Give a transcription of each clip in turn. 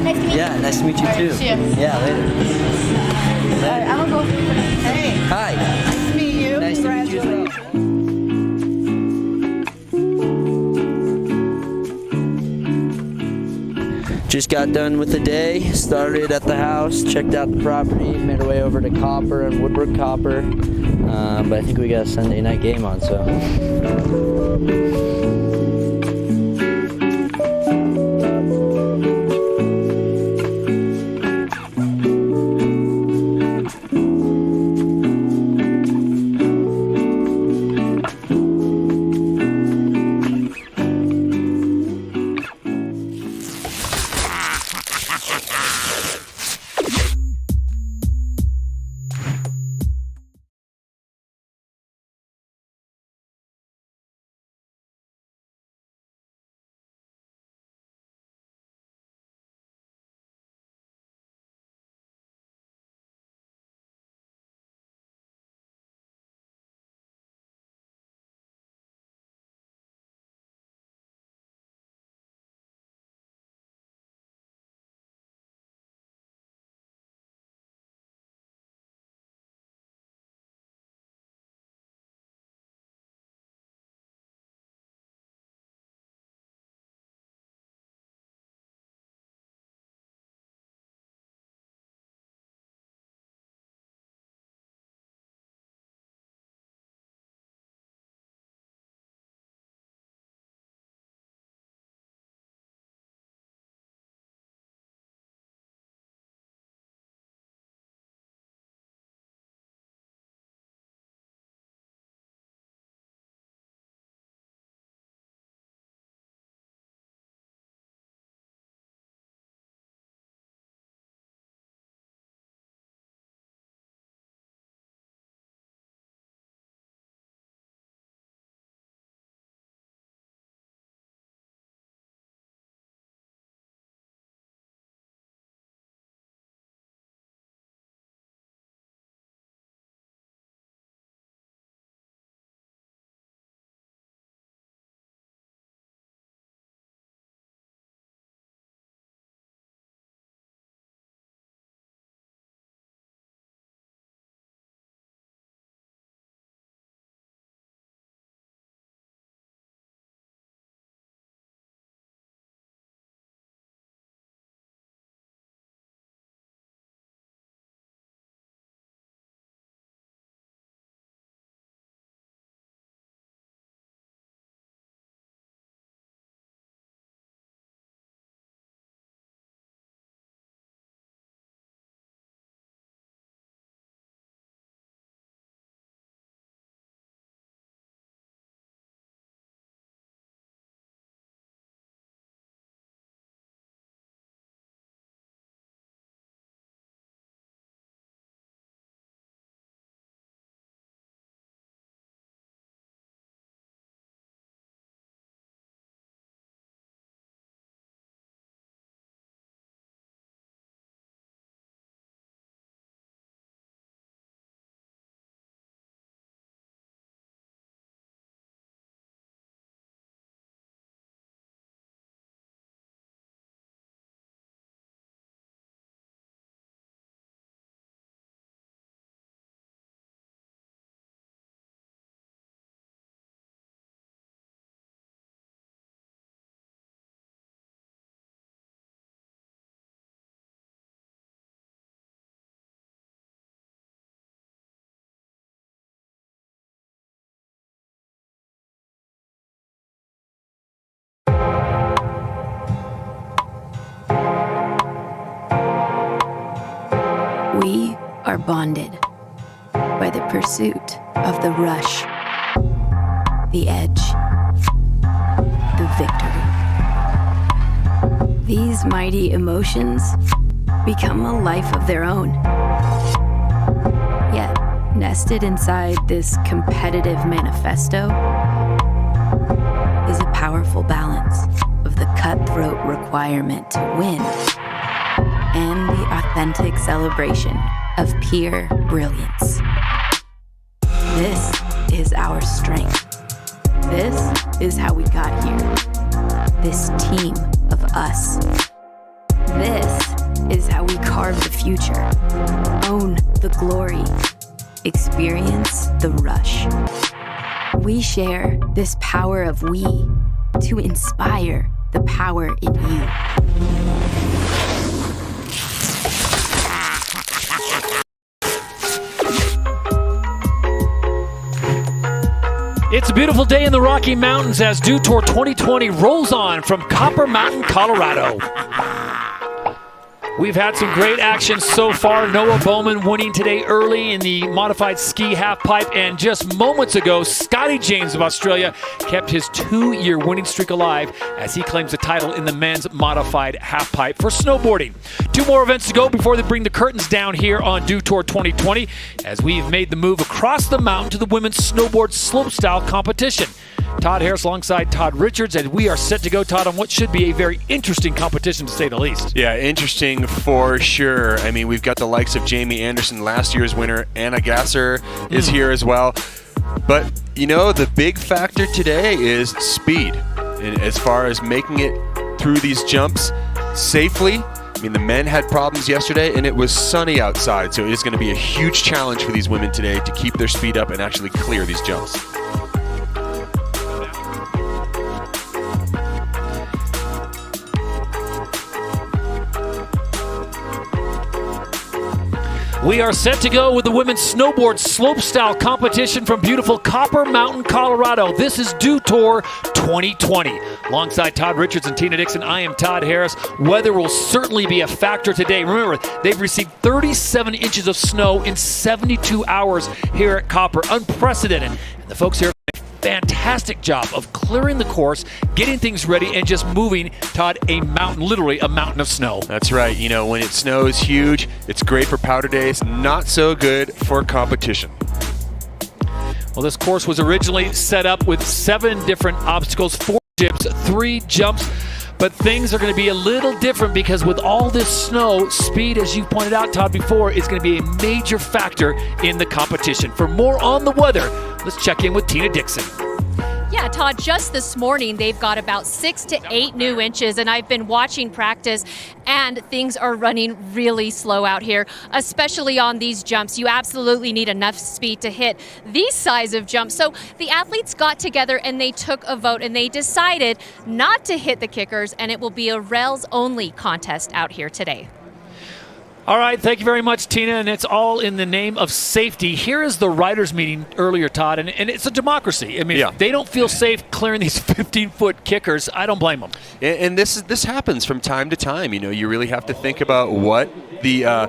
Nice to meet you. Yeah, nice to meet you too. See ya. Yeah, later. Alright, I'm gonna go. Hey, Hi. nice to meet you. Nice to meet you as well. Just got done with the day, started at the house, checked out the property, made our way over to Copper and Woodward Copper, but I think we got a Sunday night game on, so. We are bonded by the pursuit of the rush, the edge, the victory. These mighty emotions become a life of their own. Yet, nested inside this competitive manifesto is a powerful balance of the cutthroat requirement to win and the authentic celebration of pure brilliance. This is our strength. This is how we got here. This team of us. This is how we carve the future, own the glory, experience the rush. We share this power of we to inspire the power in you. It's a beautiful day in the Rocky Mountains as Dew Tour 2020 rolls on from Copper Mountain, Colorado. We've had some great action so far. Noah Bowman winning today early in the modified ski halfpipe, and just moments ago, Scotty James of Australia kept his 2-year winning streak alive as he claims the title in the men's modified halfpipe for snowboarding. 2 more events to go before they bring the curtains down here on Dew Tour 2020 as we've made the move across the mountain to the women's snowboard slopestyle competition. Todd Harris alongside Todd Richards, and we are set to go, Todd, on what should be a very interesting competition to say the least. Yeah, interesting for sure. I mean, we've got the likes of Jamie Anderson, last year's winner. Anna Gasser is here as well. But, you know, the big factor today is speed. And as far as making it through these jumps safely, I mean, the men had problems yesterday, and it was sunny outside, so it is going to be a huge challenge for these women today to keep their speed up and actually clear these jumps. We are set to go with the women's snowboard slopestyle competition from beautiful Copper Mountain, Colorado. This is Dew Tour 2020. Alongside Todd Richards and Tina Dixon, I am Todd Harris. Weather will certainly be a factor today. Remember, they've received 37 inches of snow in 72 hours here at Copper. Unprecedented. And the folks here fantastic job of clearing the course, getting things ready, and just moving, Todd, a mountain, literally a mountain of snow. That's right. You know, when it snows huge, it's great for powder days, not so good for competition. Well, this course was originally set up with 7 different obstacles, 4 jumps, 3 jumps. But things are going to be a little different because with all this snow, speed, as you pointed out, Todd, before, is going to be a major factor in the competition. For more on the weather, let's check in with Tina Dixon. Yeah, Todd, just this morning, they've got about 6 to 8 new inches, and I've been watching practice, and things are running really slow out here, especially on these jumps. You absolutely need enough speed to hit these size of jumps. So the athletes got together and they took a vote, and they decided not to hit the kickers, and it will be a rails-only contest out here today. All right, thank you very much, Tina, and it's all in the name of safety. Here is the writers' meeting earlier, Todd, and it's a democracy. I mean, if they don't feel safe clearing these 15-foot kickers, I don't blame them. And this happens from time to time. You know, you really have to think about what the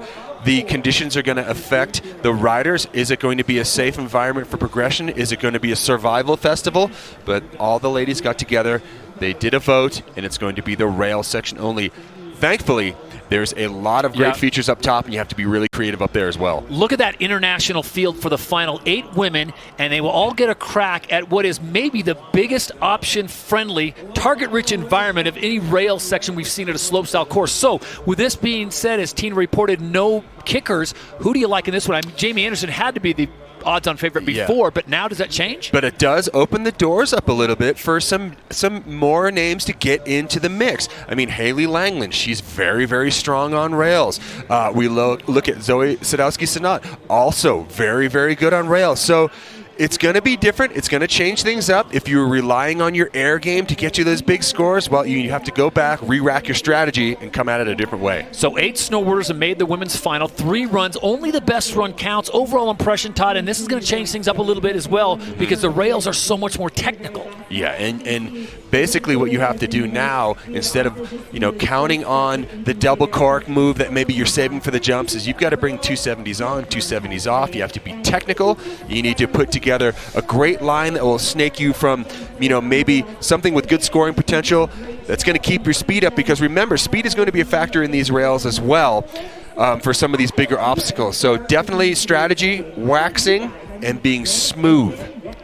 conditions are going to affect the riders. Is it going to be a safe environment for progression? Is it going to be a survival festival? But all the ladies got together, they did a vote, and it's going to be the rail section only. Thankfully, there's a lot of great features up top, and you have to be really creative up there as well. Look at that international field for the final 8 women, and they will all get a crack at what is maybe the biggest option-friendly, target-rich environment of any rail section we've seen at a slopestyle course. So, with this being said, as Tina reported, no kickers, who do you like in this one? I mean, Jamie Anderson had to be the odds-on favorite before, but now does that change? But it does open the doors up a little bit for some more names to get into the mix. I mean, Haley Langland, she's very, very strong on rails. We look at Zoe Sadowski-Sanat, also very, very good on rails. So it's going to be different. It's going to change things up. If you're relying on your air game to get you those big scores, well, you have to go back, re-rack your strategy, and come at it a different way. So 8 snowboarders have made the women's final. 3 runs. Only the best run counts. Overall impression, Todd, and this is going to change things up a little bit as well because the rails are so much more technical. Yeah, and basically what you have to do now, instead of counting on the double cork move that maybe you're saving for the jumps, is you've got to bring 270s on, 270s off. You have to be technical. You need to put together a great line that will snake you from maybe something with good scoring potential that's going to keep your speed up, because remember, speed is going to be a factor in these rails as well for some of these bigger obstacles. So definitely strategy, waxing, and being smooth.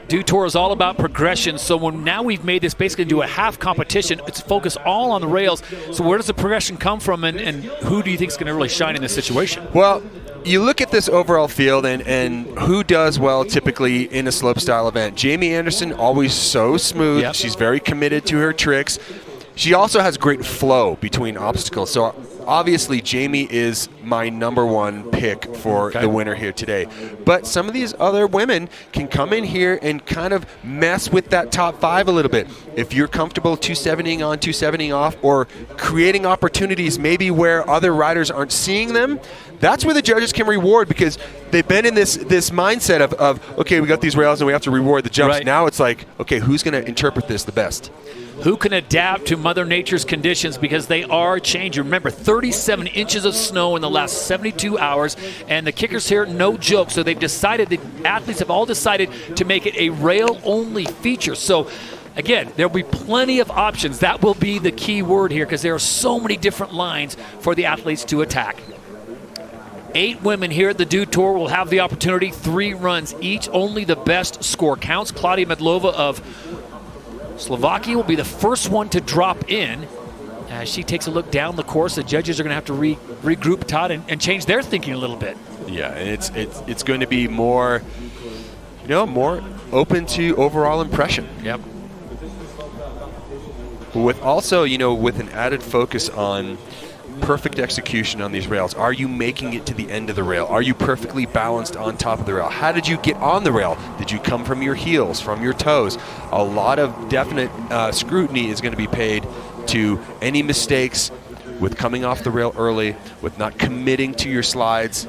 Dew Tour is all about progression, so now we've made this basically into a half competition. It's focused all on the rails. So where does the progression come from, and who do you think is going to really shine in this situation? Well, you look at this overall field and who does well typically in a slopestyle event. Jamie Anderson, always so smooth. Yep. She's very committed to her tricks. She also has great flow between obstacles. So obviously Jamie is my #1 pick for the winner here today. But some of these other women can come in here and kind of mess with that top 5 a little bit. If you're comfortable 270ing on, 270ing off, or creating opportunities maybe where other riders aren't seeing them, that's where the judges can reward, because they've been in this mindset of okay, we got these rails and we have to reward the jumps. Right. Now it's like, okay, who's going to interpret this the best? Who can adapt to Mother Nature's conditions, because they are changing. Remember, 37 inches of snow in the last 72 hours, and the kickers here, no joke. So they've decided, the athletes have all decided to make it a rail-only feature. So again, there'll be plenty of options. That will be the key word here, because there are so many different lines for the athletes to attack. 8 women here at the Dew Tour will have the opportunity, 3 runs each. Only the best score counts. Claudia Medlova of Slovakia will be the first one to drop in. As she takes a look down the course, the judges are going to have to regroup, Todd, and change their thinking a little bit. Yeah, and it's going to be more, more open to overall impression. Yep. With also, with an added focus on perfect execution on these rails. Are you making it to the end of the rail? Are you perfectly balanced on top of the rail? How did you get on the rail? Did you come from your heels, from your toes? A lot of definite scrutiny is going to be paid to any mistakes with coming off the rail early, with not committing to your slides.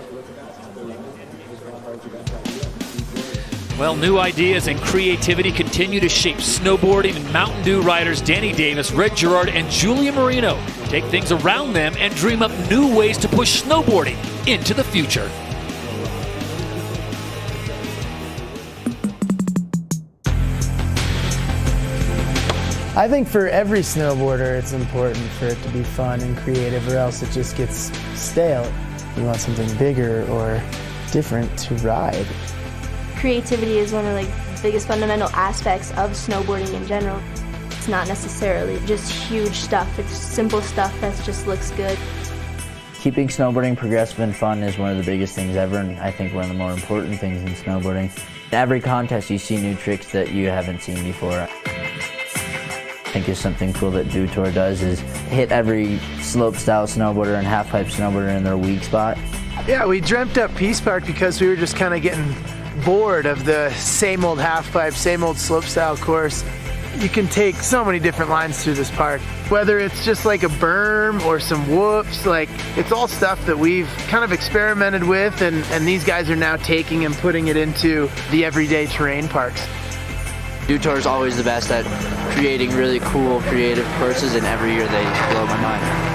Well, new ideas and creativity continue to shape snowboarding, and Mountain Dew riders Danny Davis, Red Gerard, and Julia Marino take things around them and dream up new ways to push snowboarding into the future. I think for every snowboarder, it's important for it to be fun and creative, or else it just gets stale. You want something bigger or different to ride. Creativity is one of the biggest fundamental aspects of snowboarding in general. It's not necessarily just huge stuff, it's simple stuff that just looks good. Keeping snowboarding progressive and fun is one of the biggest things ever, and I think one of the more important things in snowboarding. Every contest you see new tricks that you haven't seen before. I think is something cool that Dew Tour does is hit every slopestyle snowboarder and half-pipe snowboarder in their weak spot. Yeah, we dreamt up Peace Park because we were just kind of getting bored of the same old half-pipe, same old slopestyle course. You can take so many different lines through this park. Whether it's just like a berm or some whoops, like it's all stuff that we've kind of experimented with, and these guys are now taking and putting it into the everyday terrain parks. Dew Tour is always the best at creating really cool, creative courses, and every year they blow my mind.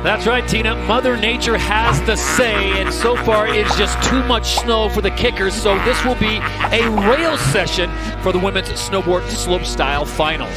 That's right, Tina. Mother Nature has the say, and so far it's just too much snow for the kickers, so this will be a rail session for the women's snowboard slopestyle final.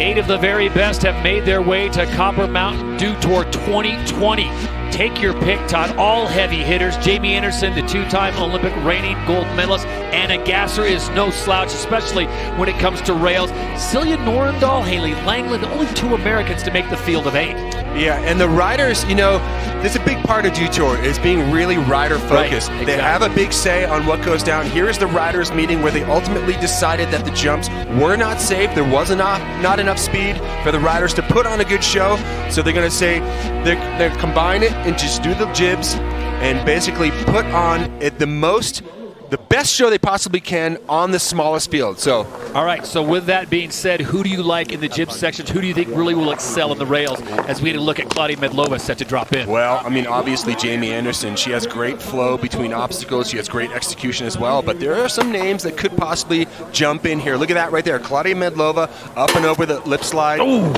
Eight of the very best have made their way to Copper Mountain Dew Tour 2020. Take your pick, Todd. All heavy hitters. Jamie Anderson, the two-time Olympic reigning gold medalist. Anna Gasser is no slouch, especially when it comes to rails. Celia Norrendahl, Haley Langland, only two Americans to make the field of 8. Yeah, and the riders, you know, there's a big part of Dew Tour is being really rider-focused. Right, exactly. They have a big say on what goes down. Here is the riders' meeting where they ultimately decided that the jumps were not safe. There was not enough speed for the riders to put on a good show. So they're going to say they're combine it and just do the jibs and basically put on the best show they possibly can on the smallest field. So, all right, so with that being said, who do you like in the jib sections? Who do you think really will excel in the rails as we look at Claudia Medlova set to drop in? Well, I mean, obviously Jamie Anderson, she has great flow between obstacles. She has great execution as well, but there are some names that could possibly jump in here. Look at that right there. Claudia Medlova up and over the lip slide. Ooh.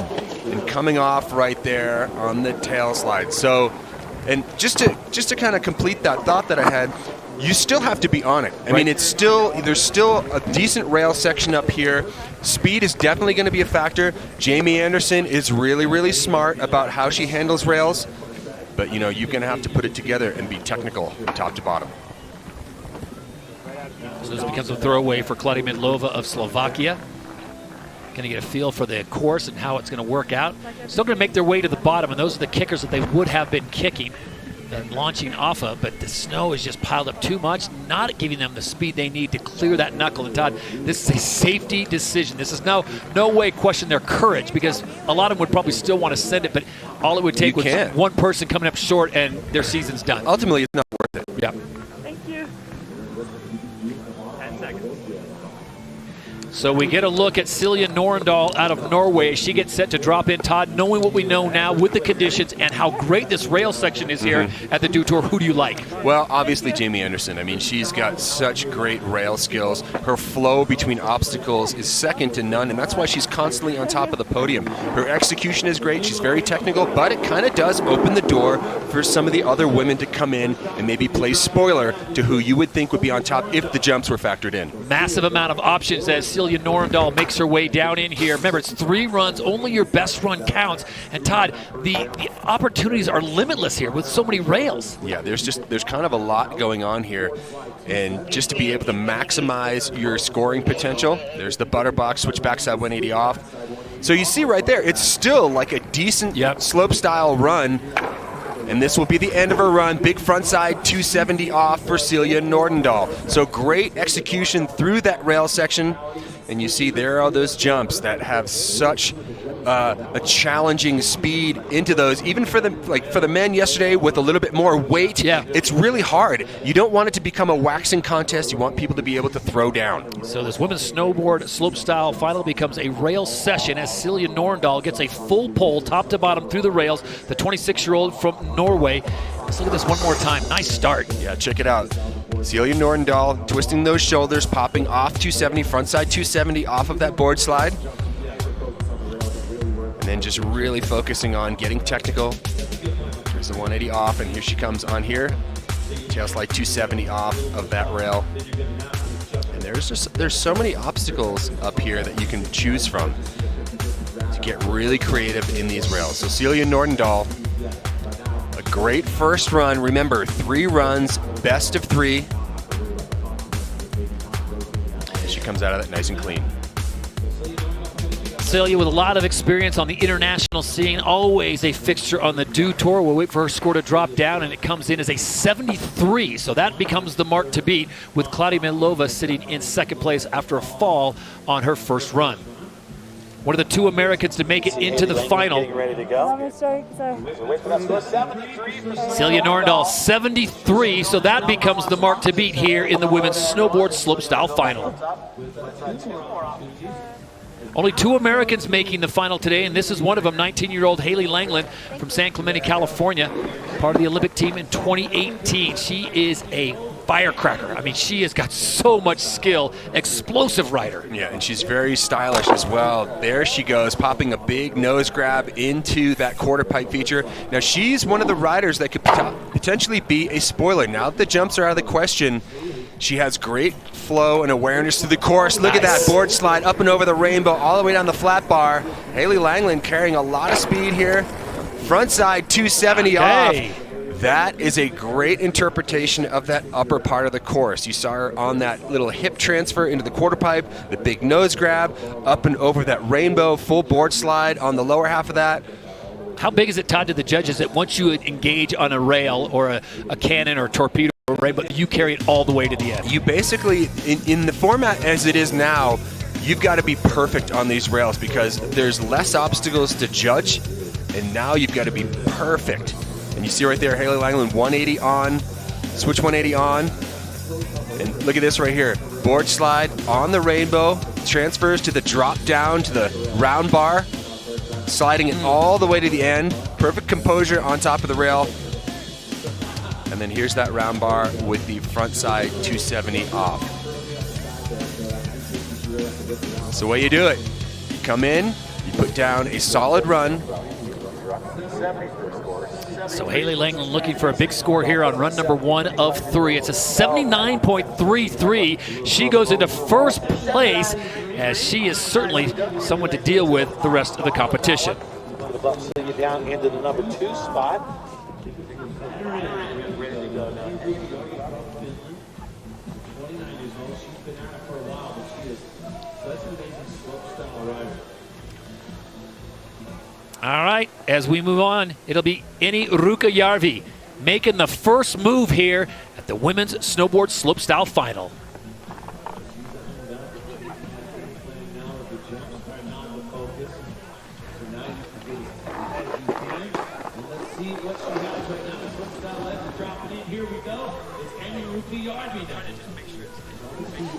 And coming off right there on the tail slide. So, and just to kind of complete that thought that I had, you still have to be on it. I mean, there's still a decent rail section up here. Speed is definitely going to be a factor. Jamie Anderson is really, really smart about how she handles rails. But, you know, you're going to have to put it together and be technical from top to bottom. So this becomes a throwaway for Claudia Medlova of Slovakia. Going to get a feel for the course and how it's going to work out. Still going to make their way to the bottom, and those are the kickers that they would have been kicking and launching off of, but the snow is just piled up too much, not giving them the speed they need to clear that knuckle. And Todd, this is a safety decision. This is no way question their courage, because a lot of them would probably still want to send it, but all it would take was one person coming up short and their season's done. Ultimately, it's not worth it. Yeah. Thank you. 10 seconds. So we get a look at Celia Norrendahl out of Norway. She gets set to drop in. Todd, knowing what we know now with the conditions and how great this rail section is here at the Dew Tour, who do you like? Well, obviously Jamie Anderson. I mean, she's got such great rail skills. Her flow between obstacles is second to none, and that's why she's constantly on top of the podium. Her execution is great. She's very technical, but it kind of does open the door for some of the other women to come in and maybe play spoiler to who you would think would be on top if the jumps were factored in. Massive amount of options as Celia Norrendahl makes her way down in here. Remember, it's 3 runs. Only your best run counts. And Todd, the opportunities are limitless here with so many rails. Yeah, there's kind of a lot going on here. And just to be able to maximize your scoring potential, there's the butter box, switch backside 180 off. So you see right there, it's still like a decent slope style run. And this will be the end of her run. Big front side 270 off for Celia Norrendahl. So great execution through that rail section. And you see there are those jumps that have such a challenging speed into those. Even for the men yesterday with a little bit more weight, it's really hard. You don't want it to become a waxing contest. You want people to be able to throw down. So this women's snowboard slopestyle final becomes a rail session as Celia Norrendahl gets a full pole top to bottom through the rails. The 26-year-old from Norway. Let's look at this one more time. Nice start. Yeah, check it out. Celia Norrendahl twisting those shoulders, popping off 270, frontside 270 off of that board slide. And then just really focusing on getting technical. Here's the 180 off, and here she comes on here. Tail slide 270 off of that rail. And there's so many obstacles up here that you can choose from to get really creative in these rails. So Celia Norrendahl, a great first run. Remember, 3 runs, best of 3. And she comes out of that nice and clean. Celia with a lot of experience on the international scene, always a fixture on the Dew Tour. We'll wait for her score to drop down, and it comes in as a 73. So that becomes the mark to beat, with Claudia Medlova sitting in second place after a fall on her first run. One of the 2 Americans to make it into the final. Celia Norrendahl, 73, so that becomes the mark to beat here in the women's snowboard slopestyle final. Only 2 Americans making the final today, and this is one of them, 19-year-old Haley Langland from San Clemente, California, part of the Olympic team in 2018. She is a firecracker. I mean, she has got so much skill, explosive rider. Yeah, and she's very stylish as well. There she goes, popping a big nose grab into that quarter pipe feature. Now, she's one of the riders that could potentially be a spoiler. Now that the jumps are out of the question, she has great flow and awareness through the course. Look at that board slide up and over the rainbow, all the way down the flat bar. Haley Langland carrying a lot of speed here. Frontside 270 off. That is a great interpretation of that upper part of the course. You saw her on that little hip transfer into the quarter pipe, the big nose grab, up and over that rainbow, full board slide on the lower half of that. How big is it, Todd, to the judges that once you engage on a rail or a cannon or a torpedo or a rainbow, you carry it all the way to the end? You basically, in the format as it is now, you've got to be perfect on these rails because there's less obstacles to judge, and now you've got to be perfect. And you see right there, Haley Langland, 180 on, switch 180 on. And look at this right here. Board slide on the rainbow, transfers to the drop down to the round bar, sliding it all the way to the end. Perfect composure on top of the rail. And then here's that round bar with the front side 270 off. That's the way you do it. You come in, you put down a solid run. So Haley Langland looking for a big score here on run number 1 of 3. It's a 79.33. She goes into first place as she is certainly someone to deal with the rest of the competition. You down into the number 2 spot. All right, as we move on, it'll be Annie Ruukajärvi making the first move here at the Women's Snowboard Slopestyle Final.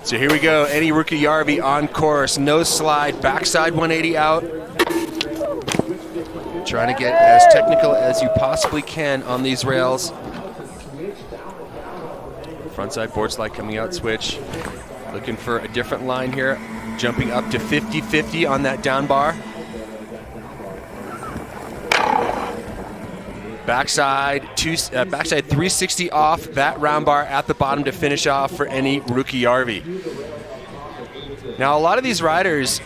So here we go, Annie Ruukajärvi on course, nose slide, backside 180 out. Trying to get as technical as you possibly can on these rails. Frontside board slide coming out, switch. Looking for a different line here. Jumping up to 50-50 on that down bar. Backside 360 off that round bar at the bottom to finish off for Annie Ruukajärvi. Now a lot of these riders,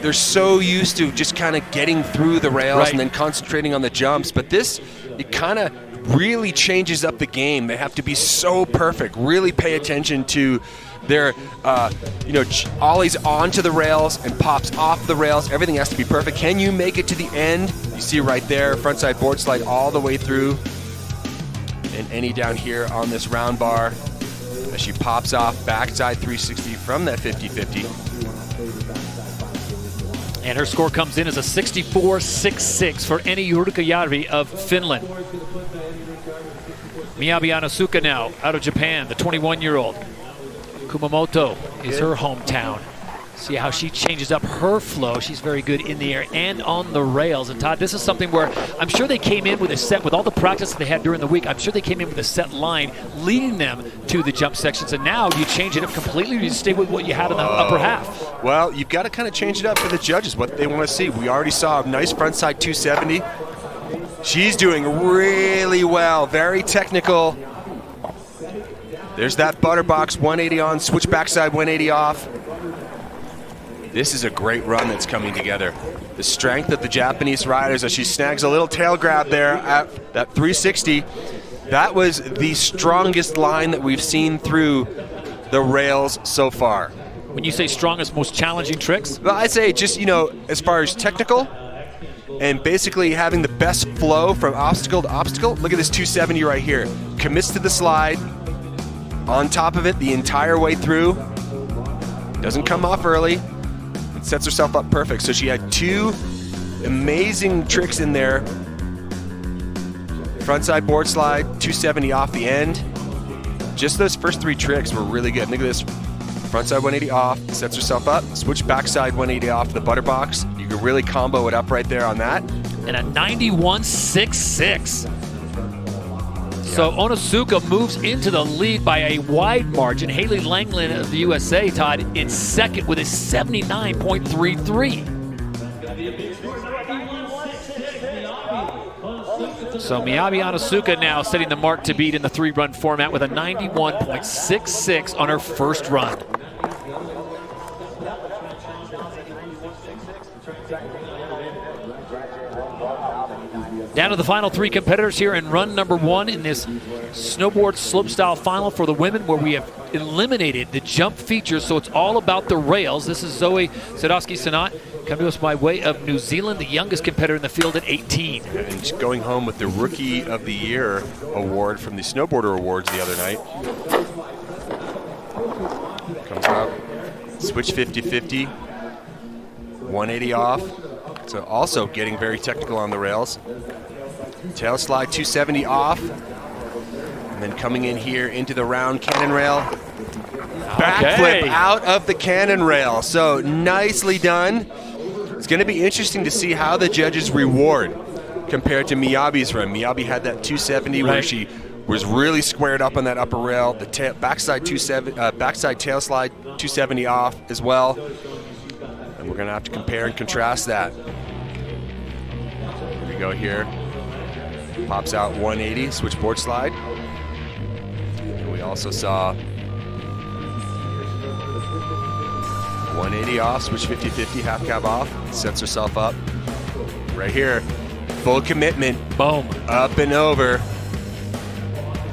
they're so used to just kind of getting through the rails and then concentrating on the jumps, but this, it kind of really changes up the game. They have to be so perfect, really pay attention to their, ollies onto the rails and pops off the rails. Everything has to be perfect. Can you make it to the end? You see right there, frontside board slide all the way through. And Annie down here on this round bar as she pops off backside 360 from that 50-50. And her score comes in as a 64.66 for Annie Ruukajärvi of Finland. Miyabi Inosuka now out of Japan, the 21-year-old. Kumamoto is her hometown. See how she changes up her flow. She's very good in the air and on the rails. And Todd, this is something where I'm sure they came in with a set, with all the practice that they had during the week, I'm sure they came in with a set line leading them to the jump sections. And now you change it up completely, or you stay with what you had in the upper half? Well, you've got to kind of change it up for the judges, what they want to see. We already saw a nice frontside 270. She's doing really well, very technical. There's that butterbox 180 on, switch backside 180 off. This is a great run that's coming together. The strength of the Japanese riders as she snags a little tail grab there at that 360. That was the strongest line that we've seen through the rails so far. When you say strongest, most challenging tricks? Well, I'd say just, as far as technical and basically having the best flow from obstacle to obstacle. Look at this 270 right here. Commits to the slide, on top of it the entire way through. Doesn't come off early. Sets herself up perfect. So she had 2 amazing tricks in there. Frontside board slide, 270 off the end. Just those first 3 tricks were really good. Look at this. Frontside 180 off, sets herself up. Switch backside 180 off the butterbox. You can really combo it up right there on that. And a 91.66. So Onitsuka moves into the lead by a wide margin. Haley Langland of the USA, Todd, in second with a 79.33. So Miyabi Onitsuka now setting the mark to beat in the 3-run format with a 91.66 on her first run. Down to the final 3 competitors here in run number 1 in this snowboard slopestyle final for the women, where we have eliminated the jump features, so it's all about the rails. This is Zoe Sadowski-Sanat, coming to us by way of New Zealand, the youngest competitor in the field at 18. And she's going home with the Rookie of the Year award from the Snowboarder Awards the other night. Comes up, switch 50-50, 180 off. So also getting very technical on the rails. Tail slide 270 off. And then coming in here into the round cannon rail. Backflip out of the cannon rail. So nicely done. It's going to be interesting to see how the judges reward compared to Miyabi's run. Miyabi had that 270 where she was really squared up on that upper rail. The backside tail slide 270 off as well. And we're going to have to compare and contrast that. Here we go here. Pops out 180, switchboard slide. And we also saw 180 off, switch 50-50, half cab off. Sets herself up. Right here, full commitment. Boom. Up and over.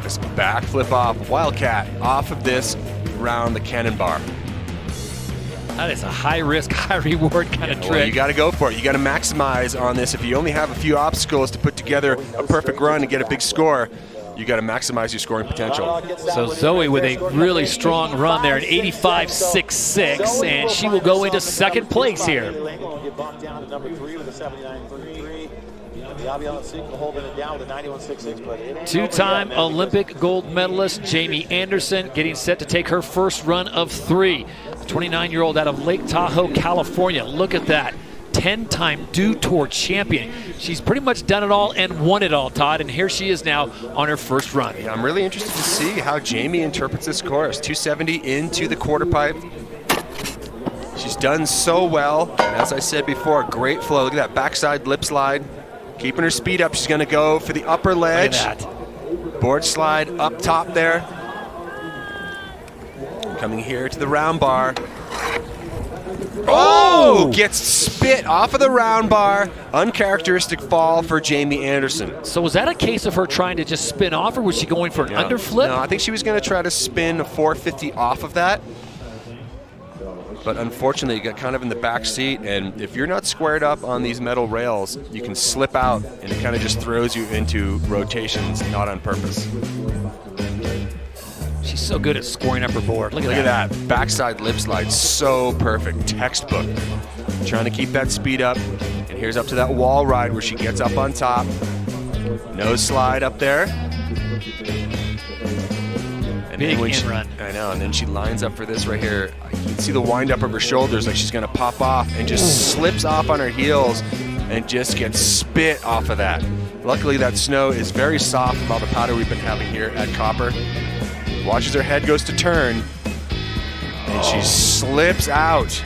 Just backflip off, wildcat off of this around the cannon bar. That is a high-risk, high-reward kind of trick. Well, you got to go for it. You got to maximize on this. If you only have a few obstacles to put together a perfect run and get a big score, you got to maximize your scoring potential. So Zoe with a really strong run there at 85.66, and she will go into second place here. Two-time Olympic gold medalist Jamie Anderson getting set to take her first run of 3. The 29-year-old out of Lake Tahoe, California. Look at that. 10-time Dew Tour champion. She's pretty much done it all and won it all, Todd, and here she is now on her first run. Yeah, I'm really interested to see how Jamie interprets this course. 270 into the quarter pipe. She's done so well, and as I said before, great flow. Look at that backside lip slide. Keeping her speed up, she's going to go for the upper ledge. Look at that. Board slide up top there. Coming here to the round bar. Oh! Gets spit off of the round bar. Uncharacteristic fall for Jamie Anderson. So was that a case of her trying to just spin off, or was she going for an underflip? No, I think she was going to try to spin a 450 off of that. But unfortunately, you got kind of in the back seat, and if you're not squared up on these metal rails, you can slip out, and it kind of just throws you into rotations, not on purpose. She's so good at scoring up her board. Look at that. Backside lip slide, so perfect. Textbook. Trying to keep that speed up. And here's up to that wall ride where she gets up on top. Nose slide up there. And big then in run. I know, and then she lines up for this right here. You can see the wind up of her shoulders like she's going to pop off and just slips off on her heels and just gets spit off of that. Luckily, that snow is very soft from all the powder we've been having here at Copper. Watches her head goes to turn, and she slips out.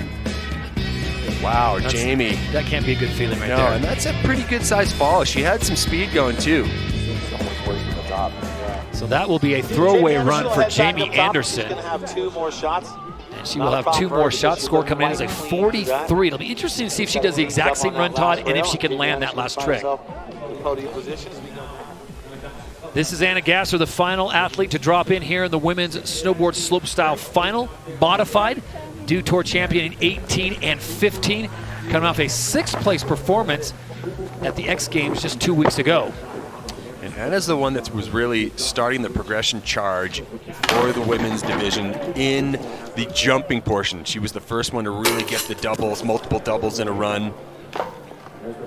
Wow, Jamie. That can't be a good feeling right there. No, and that's a pretty good sized fall. She had some speed going too. So that will be a throwaway run for Jamie Anderson. Have 2 more shots. And she will have 2 more shots. Score coming in is a 43. It'll be interesting to see if she does the exact same run, Todd, and if she can land that last trick. This is Anna Gasser, the final athlete to drop in here in the women's snowboard slopestyle final, modified. Dew Tour champion in 18 and 15, coming off a 6th place performance at the X Games just 2 weeks ago. And Anna's the one that was really starting the progression charge for the women's division in the jumping portion. She was the first one to really get the doubles, multiple doubles in a run.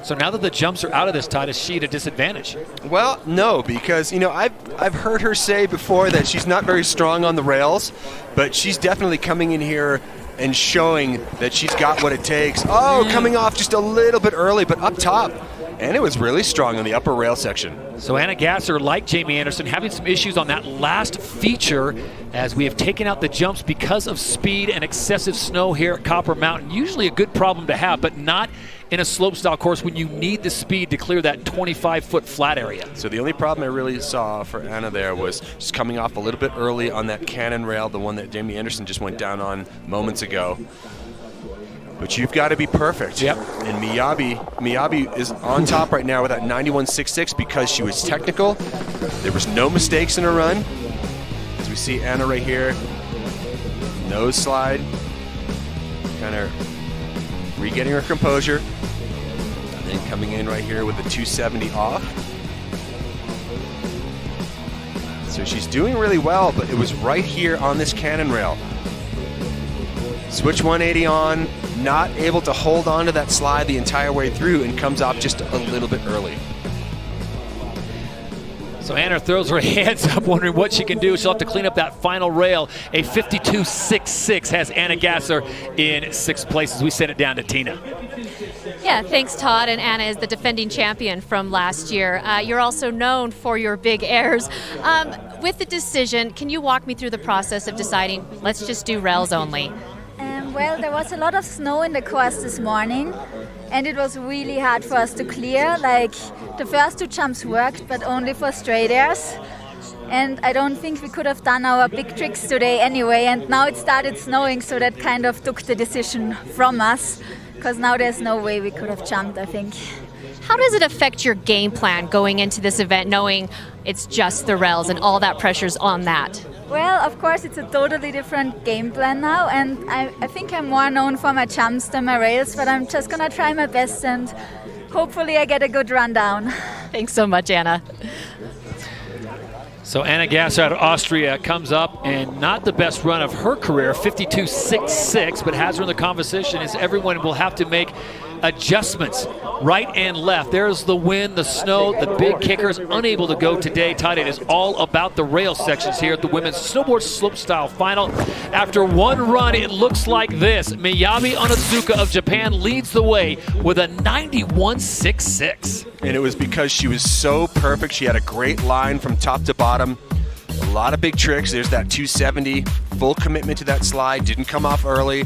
So now that the jumps are out of this, Todd, is she at a disadvantage? Well, no, because, you know, I've heard her say before that she's not very strong on the rails, but she's definitely coming in here and showing that she's got what it takes. Oh, coming off just a little bit early, but up top, And it was really strong on the upper rail section. So Anna Gasser, like Jamie Anderson, having some issues on that last feature as we have taken out the jumps because of speed and excessive snow here at Copper Mountain. Usually a good problem to have, but not in a slopestyle course when you need the speed to clear that 25-foot flat area. So the only problem I really saw for Anna there was just coming off a little bit early on that cannon rail, the one that Jamie Anderson just went down on moments ago. But you've got to be perfect. Yep. And Miyabi is on top right now with that 91.66 because she was technical. There was no mistakes in her run. As we see Anna right here, nose slide, kind of re-getting her composure. And then coming in right here with the 270 off. So she's doing really well, but it was right here on this cannon rail. Switch 180 on, not able to hold on to that slide the entire way through, and comes off just a little bit early. So Anna throws her hands up wondering what she can do. She'll have to clean up that final rail. A 52.66 has Anna Gasser in 6th place as we send it down to Tina. Yeah, thanks, Todd. And Anna is the defending champion from last year. You're also known for your big airs. With the decision, can you walk me through the process of deciding, let's just do rails only? Well, there was a lot of snow in the course this morning, and it was really hard for us to clear. Like, the first 2 jumps worked, but only for straight airs. And I don't think we could have done our big tricks today anyway. And now it started snowing, so that kind of took the decision from us, because now there's no way we could have jumped, I think. How does it affect your game plan going into this event, knowing it's just the rails and all that pressure's on that? Well, of course, it's a totally different game plan now, and I think I'm more known for my jumps than my rails, but I'm just going to try my best, and hopefully I get a good run down. Thanks so much, Anna. So Anna Gasser out of Austria comes up, and not the best run of her career, 52.66, but has her in the conversation as everyone will have to make adjustments right and left. There's the wind, the snow, the big kickers unable to go today. Todd, it is all about the rail sections here at the women's snowboard slopestyle final. After one run, it looks like this. Miyabi Onizuka of Japan leads the way with a 91.66. And it was because she was so perfect. She had a great line from top to bottom. A lot of big tricks. There's that 270, full commitment to that slide, didn't come off early.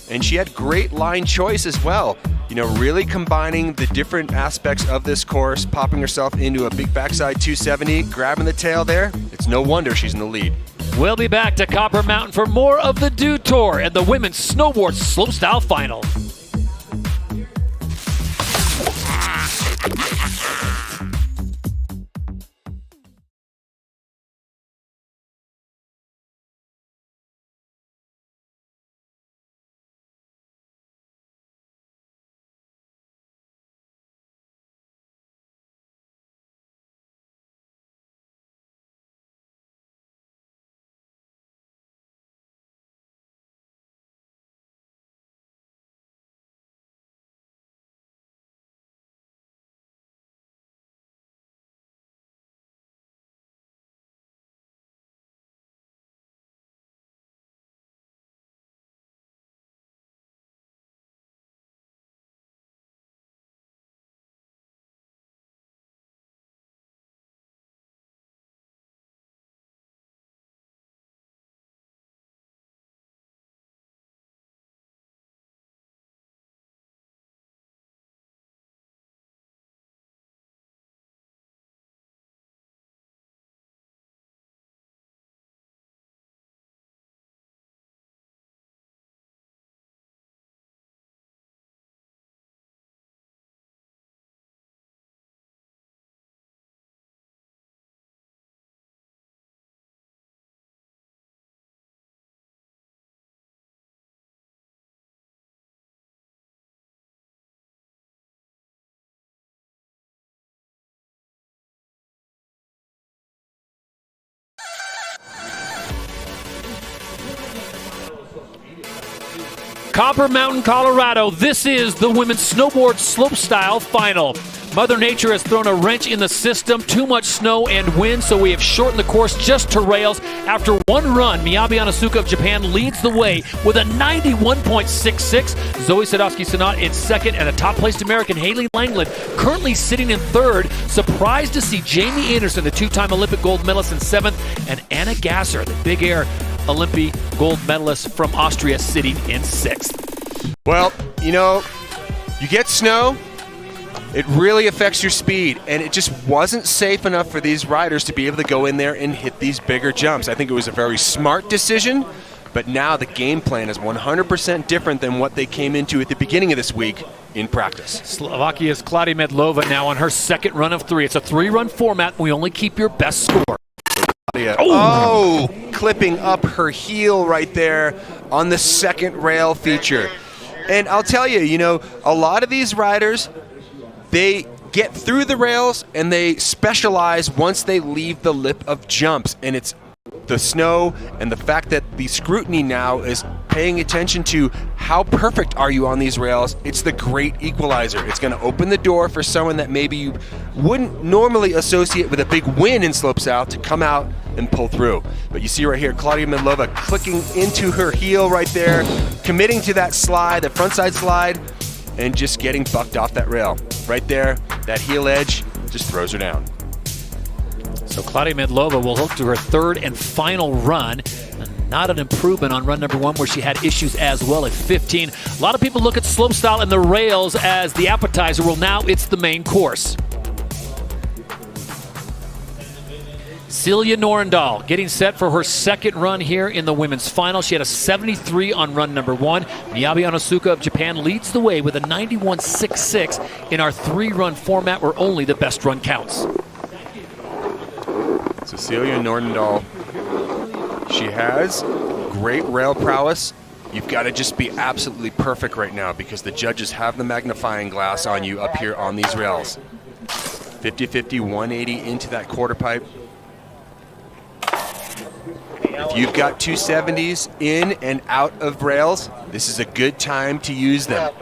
And she had great line choice as well. You know, really combining the different aspects of this course, popping herself into a big backside 270, grabbing the tail there. It's no wonder she's in the lead. We'll be back to Copper Mountain for more of the Dew Tour and the women's snowboard slopestyle final. Copper Mountain, Colorado. This is the women's snowboard slopestyle final. Mother Nature has thrown a wrench in the system, too much snow and wind, so we have shortened the course just to rails. After one run, Miyabi Onitsuka of Japan leads the way with a 91.66. Zoe Sadowski-Sanat in second, and the top-placed American Haley Langland currently sitting in third. Surprised to see Jamie Anderson, the two-time Olympic gold medalist, in seventh, and Anna Gasser, the big air Olympic gold medalist from Austria, sitting in sixth. Well, you know, you get snow, it really affects your speed, and it just wasn't safe enough for these riders to be able to go in there and hit these bigger jumps. I think it was a very smart decision, but now the game plan is 100% different than what they came into at the beginning of this week in practice. Slovakia's Claudia Medlova now on her second run of three. It's a three-run format. We only keep your best score. Oh, clipping up her heel right there on the second rail feature. And I'll tell you, you know, a lot of these riders, they get through the rails and they specialize once they leave the lip of jumps. And it's the snow and the fact that the scrutiny now is paying attention to how perfect are you on these rails. It's the great equalizer. It's going to open the door for someone that maybe you wouldn't normally associate with a big win in slopestyle to come out and pull through. But you see right here, Claudia Medlova clicking into her heel right there, committing to that slide, the frontside slide, and just getting bucked off that rail. Right there, that heel edge just throws her down. So Claudia Medlova will hook to her third and final run. Not an improvement on run number one, where she had issues as well at 15. A lot of people look at slopestyle and the rails as the appetizer. Well, now it's the main course. Celia Norendal getting set for her second run here in the women's final. She had a 73 on run number one. Miyabi Onitsuka of Japan leads the way with a 91.66 in our three-run format where only the best run counts. Cecilia Nordendahl, she has great rail prowess. You've got to just be absolutely perfect right now because the judges have the magnifying glass on you up here on these rails. 50-50, 180 into that quarter pipe. If you've got 270s in and out of rails, this is a good time to use them.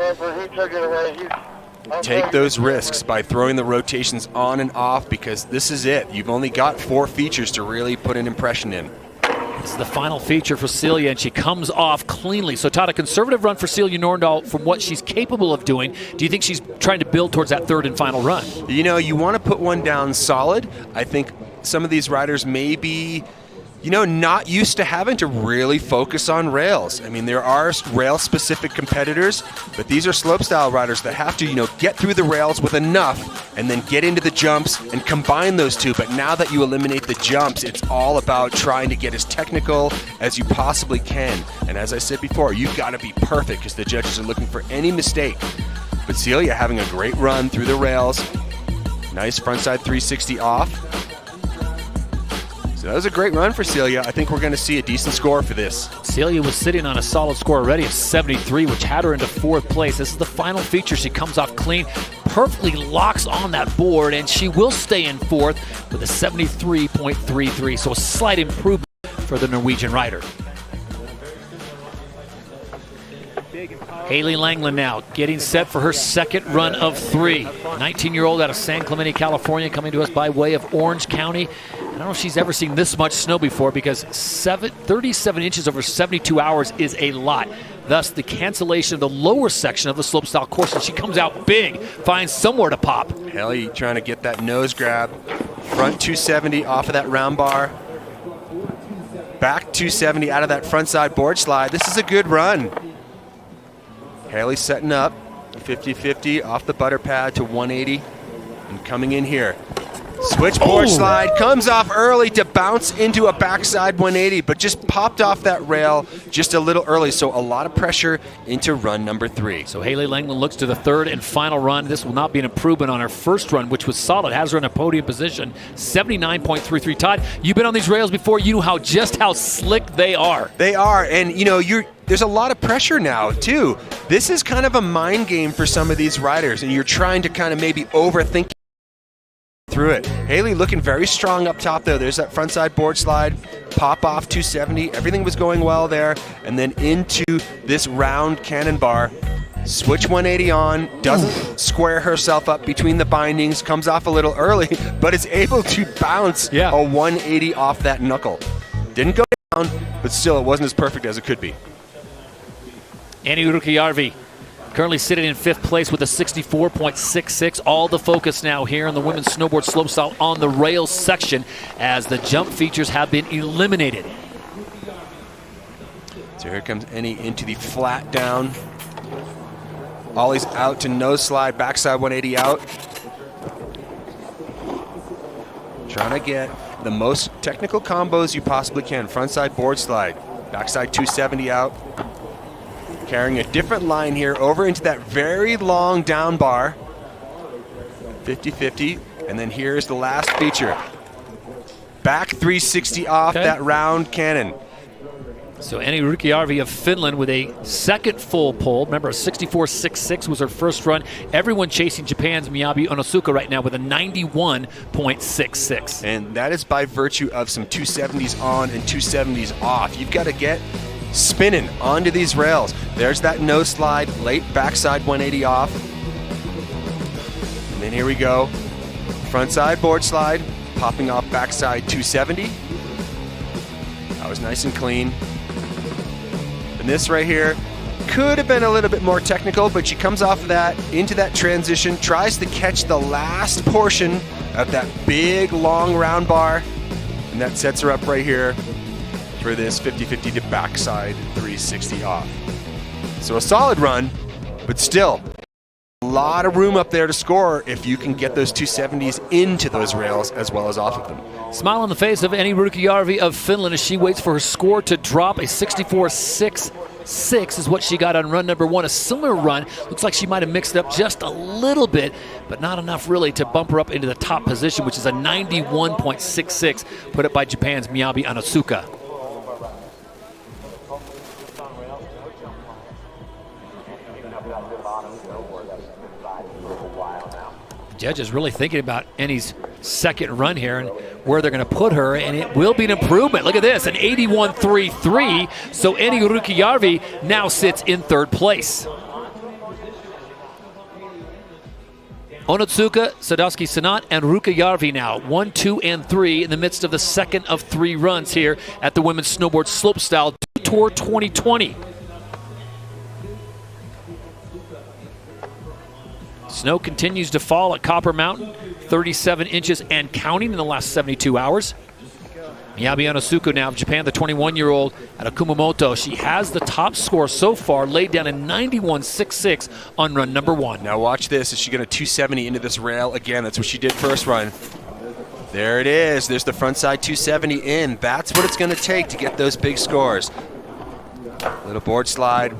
Take those risks by throwing the rotations on and off because this is it. You've only got 4 features to really put an impression in. This is the final feature for Celia, and she comes off cleanly. So, Todd, a conservative run for Celia Norendal from what she's capable of doing. Do you think she's trying to build towards that third and final run? You know, you want to put one down solid. I think some of these riders may be, you know, not used to having to really focus on rails. I mean, there are rail-specific competitors, but these are slopestyle riders that have to, you know, get through the rails with enough and then get into the jumps and combine those two. But now that you eliminate the jumps, it's all about trying to get as technical as you possibly can. And as I said before, you've got to be perfect because the judges are looking for any mistake. But Celia having a great run through the rails. Nice frontside 360 off. So that was a great run for Celia. I think we're going to see a decent score for this. Celia was sitting on a solid score already of 73, which had her into fourth place. This is the final feature. She comes off clean, perfectly locks on that board, and she will stay in fourth with a 73.33. So a slight improvement for the Norwegian rider. Haley Langland now getting set for her second run of 3. 19-year-old out of San Clemente, California, coming to us by way of Orange County. I don't know if she's ever seen this much snow before because 37 inches over 72 hours is a lot. Thus, the cancellation of the lower section of the slopestyle course, and she comes out big, finds somewhere to pop. Haley trying to get that nose grab. Front 270 off of that round bar. Back 270 out of that front side board slide. This is a good run. Haley setting up, 50-50 off the butter pad to 180 and coming in here. Switch board slide, comes off early to bounce into a backside 180, but just popped off that rail just a little early, so a lot of pressure into run number 3. So Haley Langland looks to the third and final run. This will not be an improvement on her first run, which was solid, has her in a podium position, 79.33. Todd, you've been on these rails before. You know just how slick they are. They are, and you know, there's a lot of pressure now, too. This is kind of a mind game for some of these riders, and you're trying to kind of maybe overthink through it. Haley looking very strong up top though. There's that frontside board slide, pop off 270. Everything was going well there. And then into this round cannon bar. Switch 180 on, doesn't square herself up between the bindings, comes off a little early, but is able to bounce a 180 off that knuckle. Didn't go down, but still it wasn't as perfect as it could be. Annie Ruukajärvi currently sitting in 5th place with a 64.66. All the focus now here in the women's snowboard slopestyle on the rails section as the jump features have been eliminated. So here comes Annie into the flat down. Ollie's out to nose slide, backside 180 out. Trying to get the most technical combos you possibly can. Frontside board slide, backside 270 out. Carrying a different line here over into that very long down bar. 50-50, and then here's the last feature. Back 360 off that round cannon. So Annie Ruukajärvi of Finland with a second full pull. Remember, a 64.66 was her first run. Everyone chasing Japan's Miyabi Onosuka right now with a 91.66. And that is by virtue of some 270s on and 270s off. You've got to get spinning onto these rails. There's that nose slide, late backside 180 off. And then here we go. Frontside board slide, popping off backside 270. That was nice and clean. And this right here could have been a little bit more technical, but she comes off of that into that transition, tries to catch the last portion of that big long round bar, and that sets her up right here for this 50-50 to backside 360 off. So a solid run, but still a lot of room up there to score if you can get those 270s into those rails as well as off of them. Smile on the face of Annie Ruukajärvi of Finland as she waits for her score to drop. A 64.66 is what she got on run number 1. A similar run. Looks like she might have mixed it up just a little bit, but not enough really to bump her up into the top position, which is a 91.66 put up by Japan's Miyabi Onosuka. Judges really thinking about Annie's second run here and where they're going to put her, and it will be an improvement. Look at this, an 81.33. So Annie Ruukajärvi now sits in 3rd place. Onosuka, Sadowski Sanat, and Ruukajärvi now 1, 2, and 3 in the midst of the second of 3 runs here at the Women's Snowboard Slopestyle Tour 2020. Snow continues to fall at Copper Mountain, 37 inches and counting in the last 72 hours. Miyabi Onosuka now of Japan, the 21-year-old out of Kumamoto. She has the top score so far, laid down a 91.66 on run number 1. Now watch this. Is she going to 270 into this rail? Again, that's what she did first run. There it is. There's the frontside 270 in. That's what it's going to take to get those big scores. Little board slide.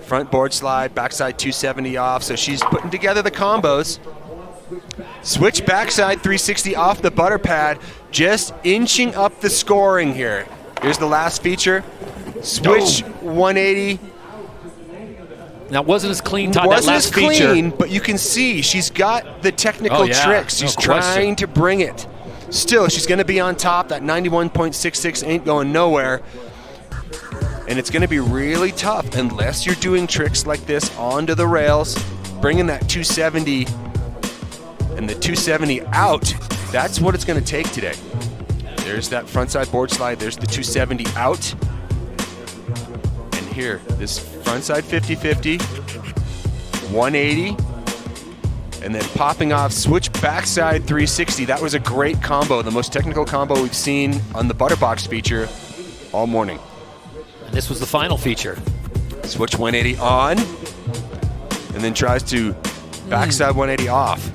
Front board slide, backside 270 off, so she's putting together the combos. Switch backside 360 off the butter pad, just inching up the scoring here. Here's the last feature. Switch 180. Now, wasn't as clean, Todd, that last feature. Wasn't as clean, feature. but you can see she's got the technical tricks. She's trying to bring it. Still, she's going to be on top. That 91.66 ain't going nowhere. And it's going to be really tough unless you're doing tricks like this onto the rails, bringing that 270 and the 270 out. That's what it's going to take today. There's that frontside board slide. There's the 270 out. And here, this frontside 50-50, 180, and then popping off switch backside 360. That was a great combo, the most technical combo we've seen on the Butterbox feature all morning. This was the final feature. Switch 180 on, and then tries to backside 180 off.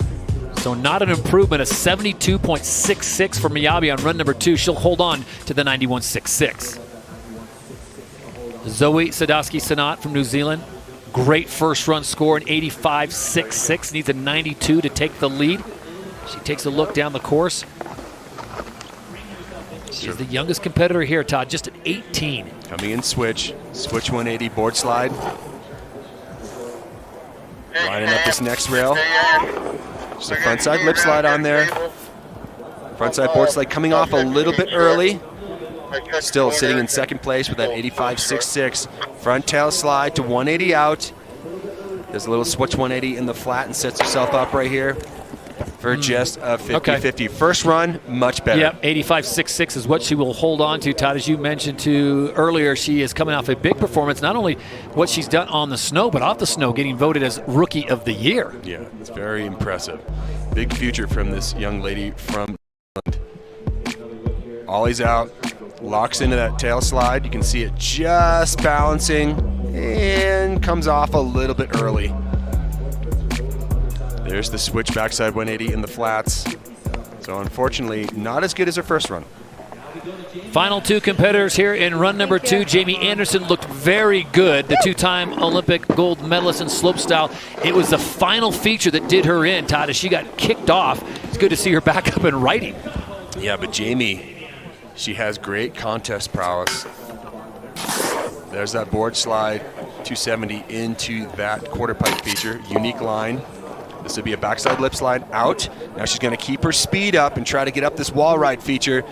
So not an improvement, a 72.66 for Miyabi on run number 2. She'll hold on to the 91.66. Zoe Sadowski Sanat from New Zealand. Great first run score, an 85.66. Needs a 92 to take the lead. She takes a look down the course. She's the youngest competitor here, Todd, just at 18. Coming in switch 180 board slide. Lining up this next rail. Just a frontside lip slide on there. Frontside board slide coming off a little bit early. Still sitting in second place with that 85.66. Front tail slide to 180 out. Does a little switch 180 in the flat and sets herself up right here for just a 50-50. First run, much better. Yep, 85.66 is what she will hold on to. Todd, as you mentioned earlier, she is coming off a big performance, not only what she's done on the snow, but off the snow, getting voted as Rookie of the Year. Yeah, it's very impressive. Big future from this young lady from England. Ollie's out, locks into that tail slide. You can see it just balancing and comes off a little bit early. There's the switch backside 180 in the flats. So unfortunately, not as good as her first run. Final two competitors here in run number 2. Jamie Anderson looked very good, the 2-time Olympic gold medalist in slopestyle. It was the final feature that did her in, Todd, as she got kicked off. It's good to see her back up and riding. Yeah, but Jamie, she has great contest prowess. There's that board slide, 270 into that quarter pipe feature, unique line. This would be a backside lip slide out. Now she's going to keep her speed up and try to get up this wall ride feature.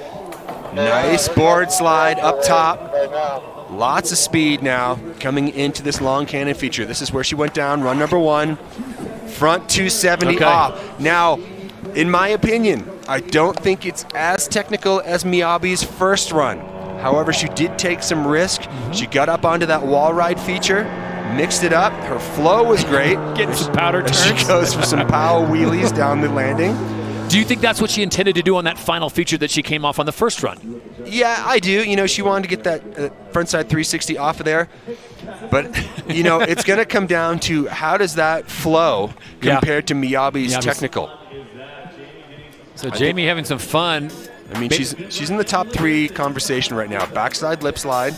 Nice board slide up top. Lots of speed now coming into this long cannon feature. This is where she went down, run number 1. Front 270 off. Now, in my opinion, I don't think it's as technical as Miyabi's first run. However, she did take some risk. She got up onto that wall ride feature, mixed it up. Her flow was great. Getting some powder turns. She goes for some pow wheelies down the landing. Do you think that's what she intended to do on that final feature that she came off on the first run? Yeah, I do. You know, she wanted to get that frontside 360 off of there. But, you know, it's going to come down to how does that flow compared to Miyabi's technical. So Jamie having some fun. I mean, she's in the top 3 conversation right now. Backside lip slide.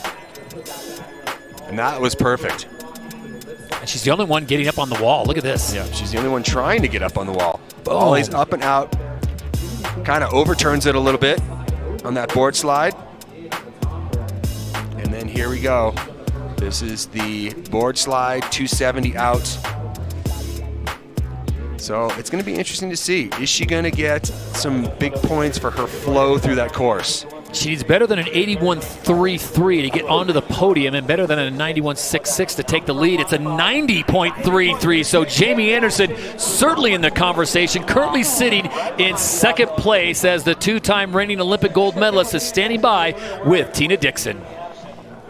And that was perfect. And she's the only one getting up on the wall. Look at this. Yeah, she's the only one trying to get up on the wall. Ollie's up and out. Kind of overturns it a little bit on that board slide. And then here we go. This is the board slide, 270 out. So it's going to be interesting to see. Is she going to get some big points for her flow through that course? She needs better than an 81.33 to get onto the podium and better than a 91.66 to take the lead. It's a 90.33, so Jamie Anderson certainly in the conversation, currently sitting in second place as the 2-time reigning Olympic gold medalist is standing by with Tina Dixon.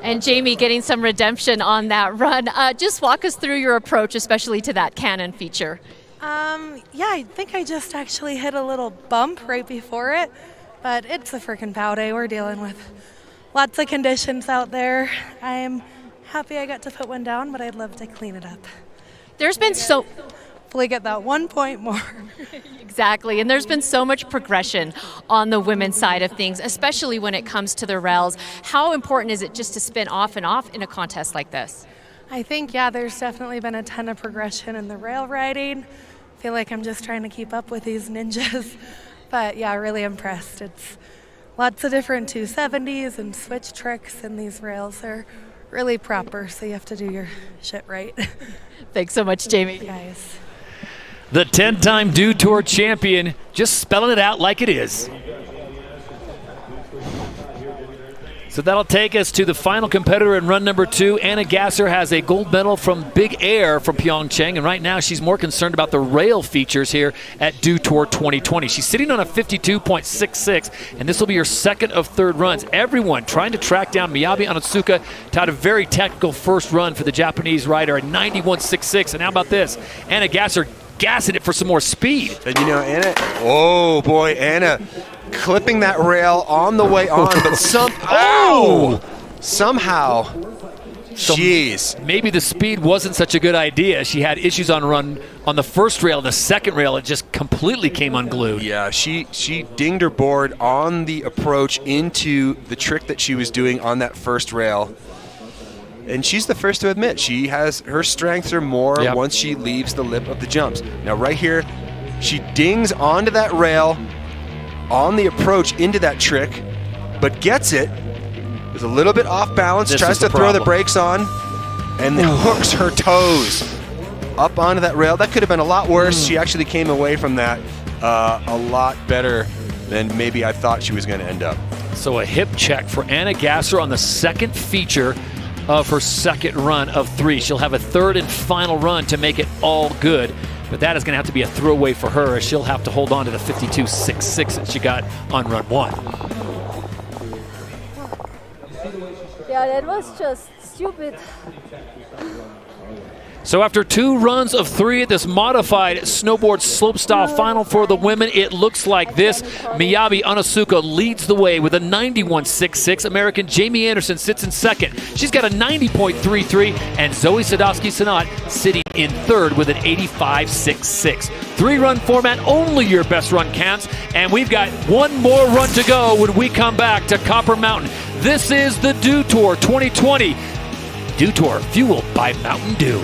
And Jamie getting some redemption on that run. Just walk us through your approach, especially to that cannon feature. Yeah, I think I just actually hit a little bump right before it, but it's a freaking pow day. We're dealing with lots of conditions out there. I'm happy I got to put one down, but I'd love to clean it up. There's been so... Hopefully get that 1 point more. Exactly, and there's been so much progression on the women's side of things, especially when it comes to the rails. How important is it just to spin off and off in a contest like this? I think, yeah, there's definitely been a ton of progression in the rail riding. I feel like I'm just trying to keep up with these ninjas. But yeah, really impressed. It's lots of different 270s and switch tricks, and these rails are really proper, so you have to do your shit right. Thanks so much, Jamie. Guys. The 10-time Dew Tour champion, just spelling it out like it is. So that'll take us to the final competitor in run number 2. Anna Gasser has a gold medal from Big Air from Pyeongchang, and right now she's more concerned about the rail features here at Dew Tour 2020. She's sitting on a 52.66, and this will be her second of third runs. Everyone trying to track down Miyabi Onitsuka to had a very technical first run for the Japanese rider at 91.66. And how about this? Anna Gasser gassing it for some more speed. And you know, Anna, oh boy, Anna clipping that rail on the way on, but somehow, jeez. Maybe the speed wasn't such a good idea. She had issues on the first rail. The second rail, it just completely came unglued. Yeah, she dinged her board on the approach into the trick that she was doing on that first rail. And she's the first to admit her strengths are more once she leaves the lip of the jumps. Now right here, she dings onto that rail on the approach into that trick, but gets it. Is a little bit off balance, tries to throw the brakes on, and then hooks her toes up onto that rail. That could have been a lot worse. She actually came away from that a lot better than maybe I thought she was going to end up. So a hip check for Anna Gasser on the second feature of her second run of 3. She'll have a third and final run to make it all good. But that is going to have to be a throwaway for her, as she'll have to hold on to the 52.66 that she got on run 1. Yeah, that was just stupid. So after 2 runs of 3 at this modified snowboard slopestyle final for the women, it looks like this. Miyabi Onitsuka leads the way with a 91.66. American Jamie Anderson sits in second. She's got a 90.33, and Zoe Sadowski-Sanat sitting in third with an 85.66. 3-run format, only your best run counts, and we've got one more run to go when we come back to Copper Mountain. This is the Dew Tour 2020. Dew Tour, fueled by Mountain Dew.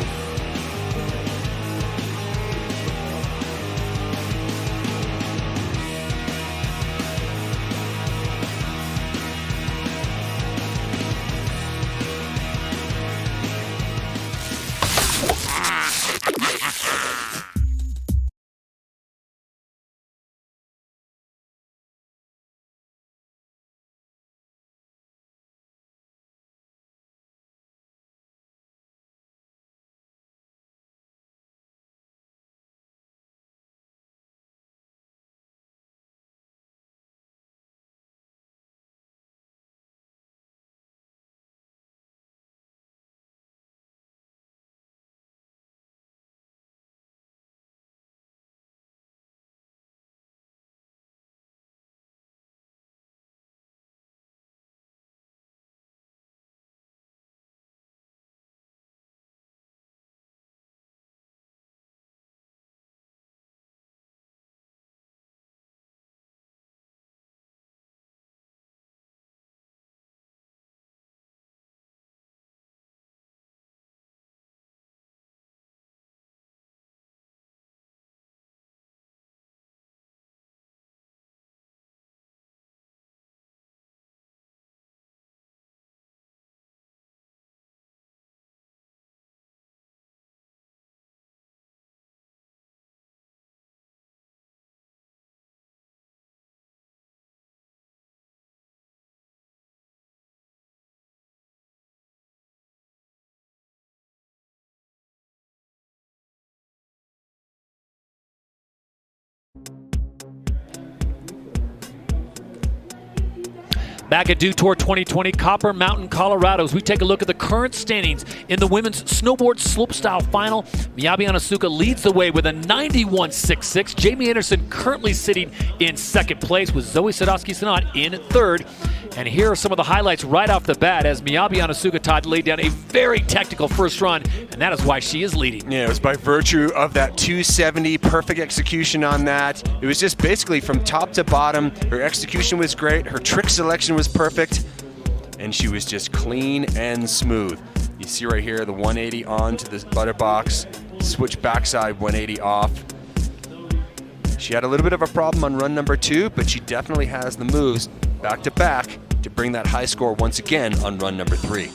Back at Dew Tour 2020, Copper Mountain, Colorado, as we take a look at the current standings in the women's snowboard slopestyle final. Miyabi Onitsuka leads the way with a 91.66. Jamie Anderson currently sitting in second place with Zoe Sadowski-Sanat in third. And here are some of the highlights right off the bat as Miyabi Onitsuka, Todd, laid down a very technical first run, and that is why she is leading. Yeah, it was by virtue of that 270, perfect execution on that. It was just basically from top to bottom. Her execution was great, her trick selection was perfect, and she was just clean and smooth. You see right here the 180 on to the butter box, switch backside 180 off. She had a little bit of a problem on run number 2, but she definitely has the moves back to back to bring that high score once again on run number 3.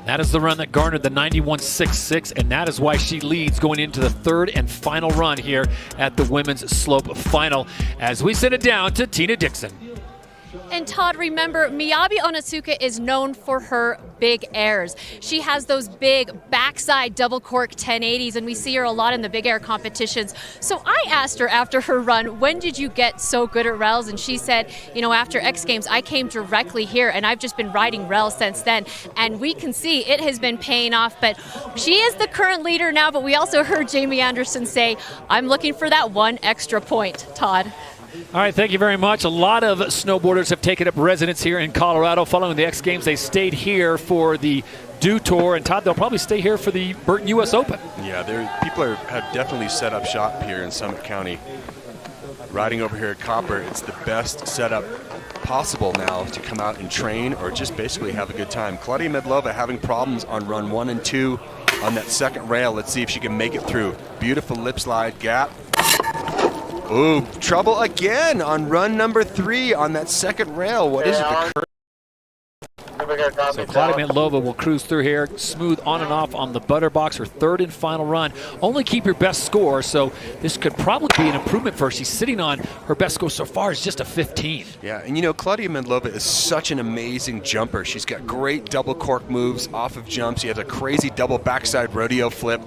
That is the run that garnered the 91.66, and that is why she leads going into the third and final run here at the women's slope final as we send it down to Tina Dixon. And Todd, remember, Miyabi Onitsuka is known for her big airs. She has those big backside double cork 1080s, and we see her a lot in the big air competitions. So I asked her after her run, when did you get so good at rails? And she said, you know, after X Games, I came directly here, and I've just been riding rails since then. And we can see it has been paying off. But she is the current leader now, but we also heard Jamie Anderson say, I'm looking for that one extra point, Todd. All right, thank you very much. A lot of snowboarders have taken up residence here in Colorado following the X Games. They stayed here for the Dew Tour, and Todd, they'll probably stay here for the Burton U.S. Open. Yeah, people have definitely set up shop here in Summit County. Riding over here at Copper, it's the best setup possible now to come out and train or just basically have a good time. Claudia Medlova having problems on run 1 and 2 on that second rail. Let's see if she can make it through. Beautiful lip slide gap. Ooh, trouble again on run number 3 on that second rail. What is it? So Claudia Mentlova will cruise through here, smooth on and off on the butter box, her third and final run. Only keep your best score, so this could probably be an improvement for her. She's sitting on her best score so far is just a 15. Yeah, and you know, Claudia Mentlova is such an amazing jumper. She's got great double cork moves off of jumps. She has a crazy double backside rodeo flip.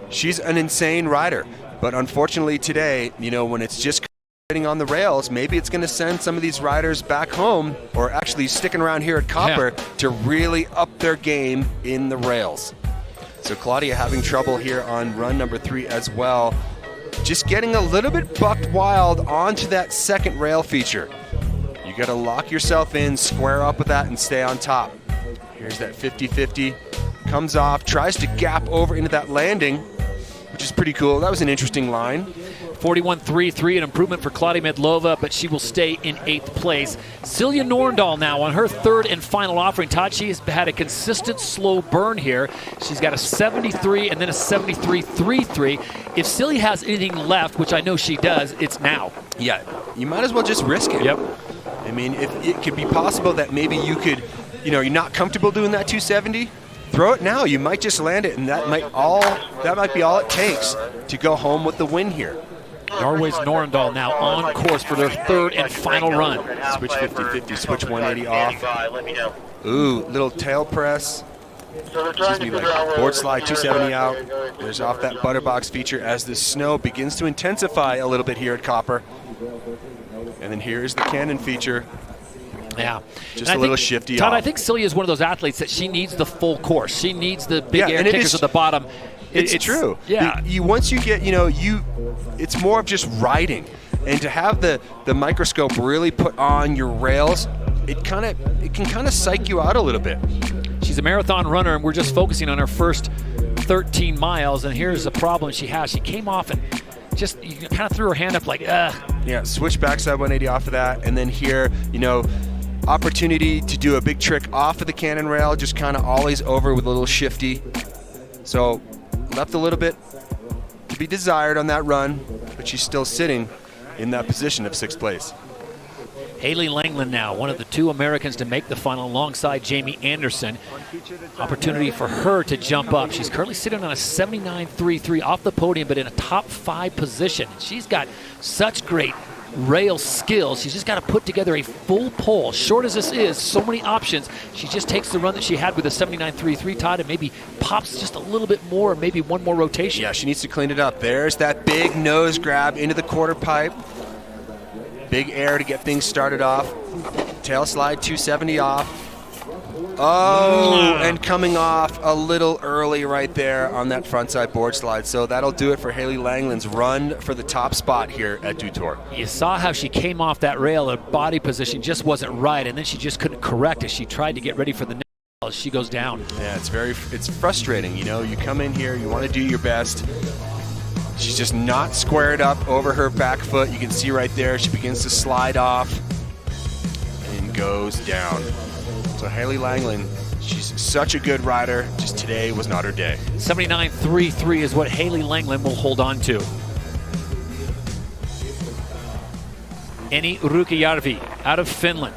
She's an insane rider, but unfortunately today, you know, when it's just on the rails, maybe it's going to send some of these riders back home, or actually sticking around here at Copper, to really up their game in the rails. So Claudia having trouble here on run number 3 as well. Just getting a little bit bucked wild onto that second rail feature. You got to lock yourself in, square up with that, and stay on top. Here's that 50-50. Comes off, tries to gap over into that landing, which is pretty cool. That was an interesting line. 41.33, an improvement for Claudia Mentlova, but she will stay in 8th place. Celia Norndal now on her third and final offering. Todd, she has had a consistent slow burn here. She's got a 73 and then a 73.33. If Celia has anything left, which I know she does, it's now. Yeah, you might as well just risk it. Yep. I mean, if it could be possible that maybe you could, you know, you're not comfortable doing that 270, throw it now. You might just land it, and that might be all it takes to go home with the win here. Norway's Norendal now on course for their third and final run. Switch 50-50, switch 180 off. Ooh, little tail press. Excuse me, like board slide 270 out. There's off that butterbox feature as the snow begins to intensify a little bit here at Copper. And then here's the cannon feature. Yeah. Just a little shifty Todd, off. I think Celia is one of those athletes that she needs the full course. She needs the big air kickers at the bottom. It's true. Yeah. Once you get, it's more of just riding. And to have the microscope really put on your rails, it can kind of psych you out a little bit. She's a marathon runner, and we're just focusing on her first 13 miles. And here's the problem she has. She came off and just kind of threw her hand up like, Yeah, switch backside 180 off of that. And then here, opportunity to do a big trick off of the cannon rail, just kind of always over with a little shifty. So left a little bit to be desired on that run, but she's still sitting in that position of 6th place. Haley Langland now, one of the 2 Americans to make the final alongside Jamie Anderson. Opportunity for her to jump up. She's currently sitting on a 79.33 off the podium, but in a top 5 position. She's got such great rail skills. She's just got to put together a full pole. Short as this is, so many options. She just takes the run that she had with a 79.33, Todd, and maybe pops just a little bit more, maybe one more rotation. Yeah, she needs to clean it up. There's that big nose grab into the quarter pipe. Big air to get things started off. Tail slide 270 off. Oh, and coming off a little early right there on that frontside board slide. So that'll do it for Haley Langland's run for the top spot here at Dutour. You saw how she came off that rail. Her body position just wasn't right, and then she just couldn't correct as she tried to get ready for the next as she goes down. Yeah, it's frustrating. You come in here, you want to do your best. She's just not squared up over her back foot. You can see right there, she begins to slide off and goes down. So Haley Langland, she's such a good rider, just today was not her day. 79.33 is what Haley Langland will hold on to. Eni Ruukajärvi out of Finland.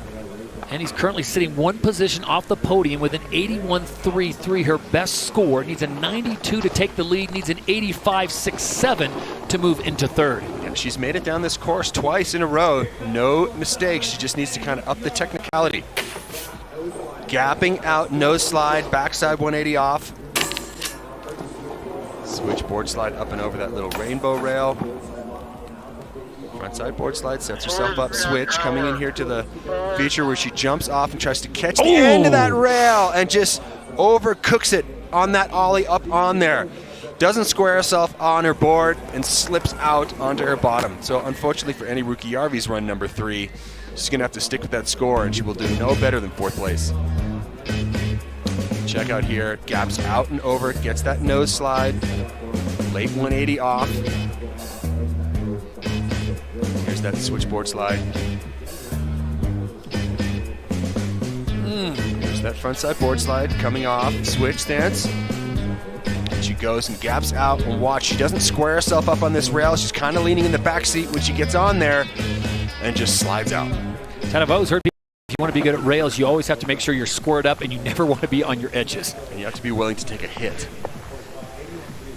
And he's currently sitting 1 position off the podium with an 81.33, her best score. Needs a 92 to take the lead, needs an 85.67 to move into 3rd. Yeah, she's made it down this course twice in a row. No mistakes. She just needs to kind of up the technicality. Gapping out, nose slide, backside 180 off. Switch board slide up and over that little rainbow rail. Frontside board slide, sets herself up, switch, coming in here to the feature where she jumps off and tries to catch the end of that rail and just overcooks it on that ollie up on there. Doesn't square herself on her board and slips out onto her bottom. So unfortunately for Eni Ruukajärvi's run number 3, she's going to have to stick with that score, and she will do no better than 4th place. Check out here, gaps out and over, gets that nose slide, late 180 off. Here's that switchboard slide. There's that frontside board slide coming off, switch stance. And she goes and gaps out, and watch, she doesn't square herself up on this rail. She's kind of leaning in the back seat when she gets on there and just slides out. 10 of O's heard want to be good at rails, you always have to make sure you're squared up and you never want to be on your edges. And you have to be willing to take a hit.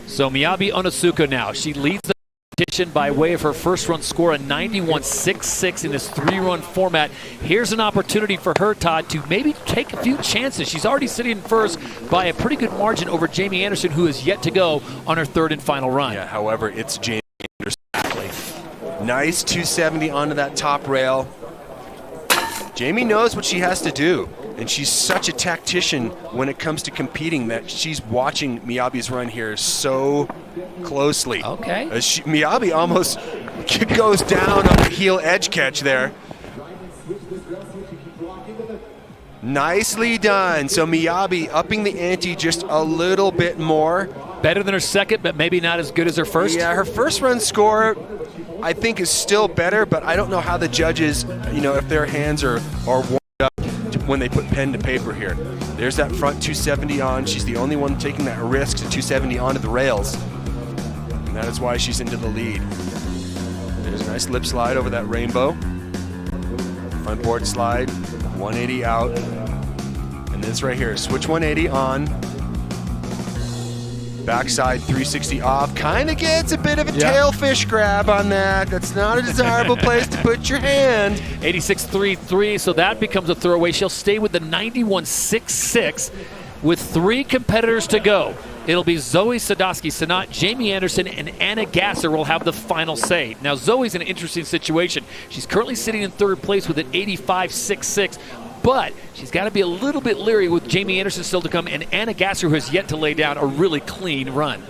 So Miyabi Onosuka now, she leads the competition by way of her first run score, a 91.66 in this 3-run format. Here's an opportunity for her, Todd, to maybe take a few chances. She's already sitting in first by a pretty good margin over Jamie Anderson, who is yet to go on her third and final run. Yeah, however, it's Jamie Anderson. Nice 270 onto that top rail. Jamie knows what she has to do, and she's such a tactician when it comes to competing that she's watching Miyabi's run here so closely. Okay. Miyabi almost goes down on the heel edge catch there. Nicely done. So Miyabi upping the ante just a little bit more. Better than her second, but maybe not as good as her first? Yeah, her first run score I think is still better, but I don't know how the judges, if their hands are warmed up when they put pen to paper here. There's that front 270 on. She's the only one taking that risk to 270 onto the rails. And that is why she's into the lead. There's a nice lip slide over that rainbow. Front board slide, 180 out. And this right here, switch 180 on. Backside 360 off, kind of gets a bit of a tailfish grab on that. That's not a desirable place to put your hand. 86.33, so that becomes a throwaway. She'll stay with the 91.66 with 3 competitors to go. It'll be Zoe Sadowski-Sanat, Jamie Anderson, and Anna Gasser will have the final say. Now, Zoe's in an interesting situation. She's currently sitting in third place with an 85.66. But she's got to be a little bit leery with Jamie Anderson still to come and Anna Gasser, who has yet to lay down a really clean run.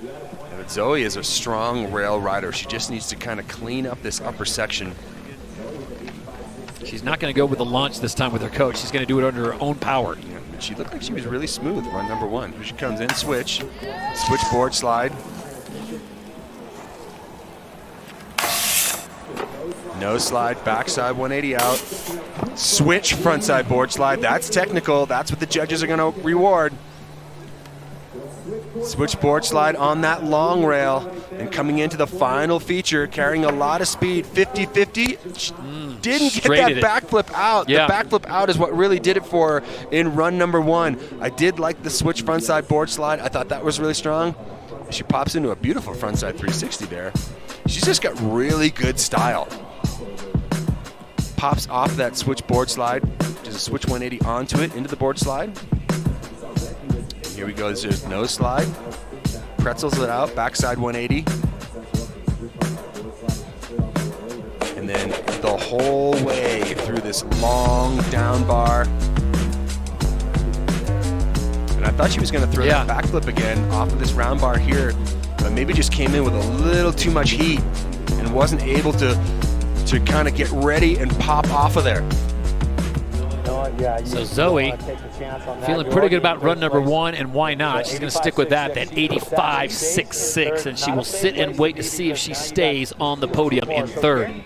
Yeah, but Zoe is a strong rail rider. She just needs to kind of clean up this upper section. She's not going to go with the launch this time with her coach. She's going to do it under her own power. Yeah, but she looked like she was really smooth run number 1. Here she comes in, switch board slide. No slide, backside 180 out. Switch frontside board slide. That's technical. That's what the judges are going to reward. Switch board slide on that long rail. And coming into the final feature, carrying a lot of speed, 50-50. Didn't get that backflip out. Yeah. The backflip out is what really did it for her in run number 1. I did like the switch frontside board slide. I thought that was really strong. She pops into a beautiful frontside 360 there. She's just got really good style. Pops off that switch board slide, just a switch 180 onto it, into the board slide. And here we go, there's no slide. Pretzels it out, backside 180. And then the whole way through this long down bar. And I thought she was gonna throw that backflip again off of this round bar here, but maybe just came in with a little too much heat and wasn't able to kind of get ready and pop off of there. So Zoe feeling pretty good about run number 1, and why not? She's going to stick with that 85.66, and she will sit and wait to see if she stays on the podium in third.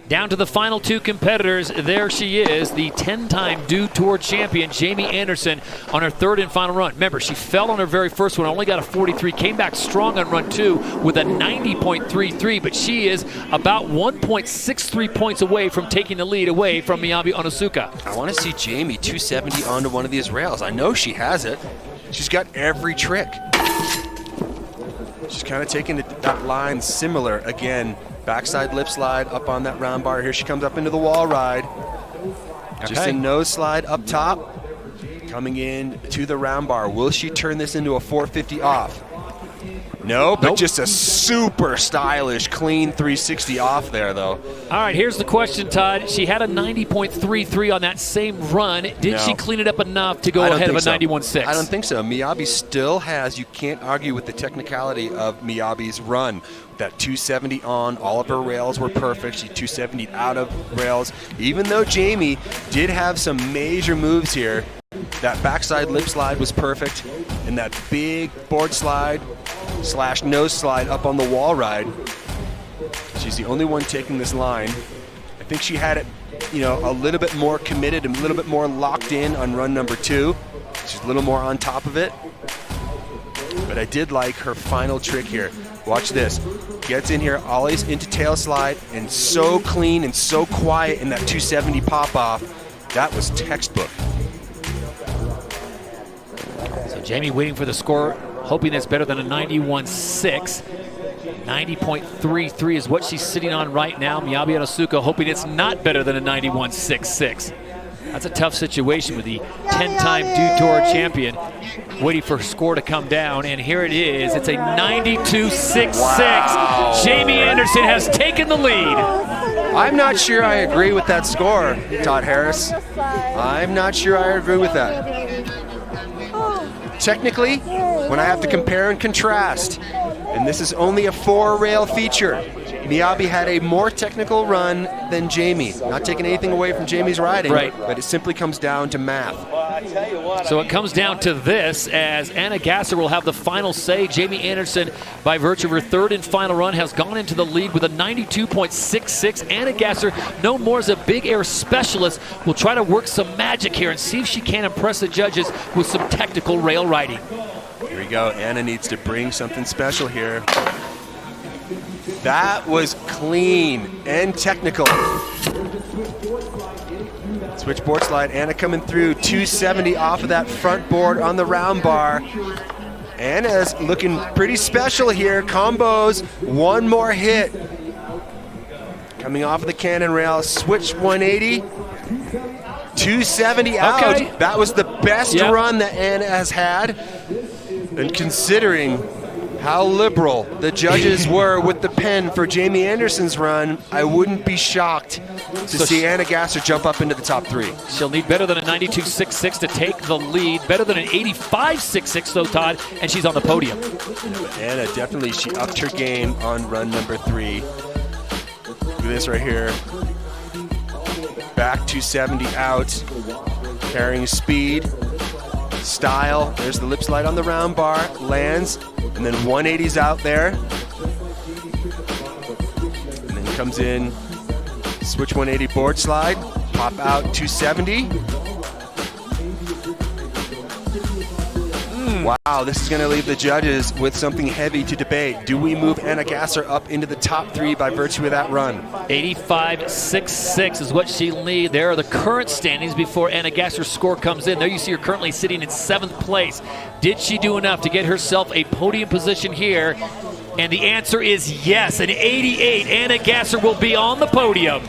Down to the final 2 competitors. There she is, the 10-time Dew Tour champion, Jamie Anderson, on her third and final run. Remember, she fell on her very first one, only got a 43, came back strong on run 2 with a 90.33, but she is about 1.63 points away from taking the lead away from Miyabi Onosuka. I want to see Jamie 270 onto one of these rails. I know she has it. She's got every trick. She's kind of taking that line similar. Again, backside lip slide up on that round bar. Here she comes up into the wall ride. Just a nose slide up top. Coming in to the round bar. Will she turn this into a 450 off? No, but just a super stylish, clean 360 off there, though. All right, here's the question, Todd. She had a 90.33 on that same run. Did she clean it up enough to go ahead of a 91.6? I don't think so. Miyabi still has, you can't argue with the technicality of Miyabi's run. That 270 on, all of her rails were perfect. She 270 out of rails. Even though Jamie did have some major moves here, that backside lip slide was perfect, and that big board slide / nose slide up on the wall ride. She's the only one taking this line. I think she had it, a little bit more committed and a little bit more locked in on run number 2. She's a little more on top of it. But I did like her final trick here. Watch this. Gets in here, ollies into tail slide, and so clean and so quiet in that 270 pop-off. That was textbook. So Jamie waiting for the score, hoping it's better than a 91.6. 90.33 is what she's sitting on right now. Miyabi Inosuka hoping it's not better than a 91.66. That's a tough situation with the 10-time Dew Tour champion waiting for her score to come down, and here it is. It's a 92.66. Wow. Jamie Anderson has taken the lead. I'm not sure I agree with that score, Todd Harris. I'm not sure I agree with that. Technically, when I have to compare and contrast, and this is only a 4-rail feature, Miyabi had a more technical run than Jamie. Not taking anything away from Jamie's riding, right, but it simply comes down to math. So it comes down to this, as Anna Gasser will have the final say. Jamie Anderson, by virtue of her third and final run, has gone into the lead with a 92.66. Anna Gasser, known more as a big air specialist, will try to work some magic here and see if she can impress the judges with some technical rail riding. Here we go. Anna needs to bring something special here. That was clean and technical. Switchboard slide, Anna coming through, 270 off of that front board on the round bar. Anna's looking pretty special here. Combos, one more hit. Coming off of the cannon rail, switch 180. 270 out. Okay. That was the best run that Anna has had. And considering how liberal the judges were with the pen for Jamie Anderson's run, I wouldn't be shocked to see Anna Gasser jump up into the top 3. She'll need better than a 92.66 to take the lead. Better than an 85.66 though, Todd, and she's on the podium. Anna definitely, she upped her game on run number 3. Look at this right here. Back 270 out, carrying speed, style. There's the lip slide on the round bar, lands, and then 180's out there. And then comes in, switch 180 board slide, pop out 270. Wow, this is going to leave the judges with something heavy to debate. Do we move Anna Gasser up into the top 3 by virtue of that run? 85.66 is what she'll need. There are the current standings before Anna Gasser's score comes in. There you see her currently sitting in 7th place. Did she do enough to get herself a podium position here? And the answer is yes. An 88. Anna Gasser will be on the podium.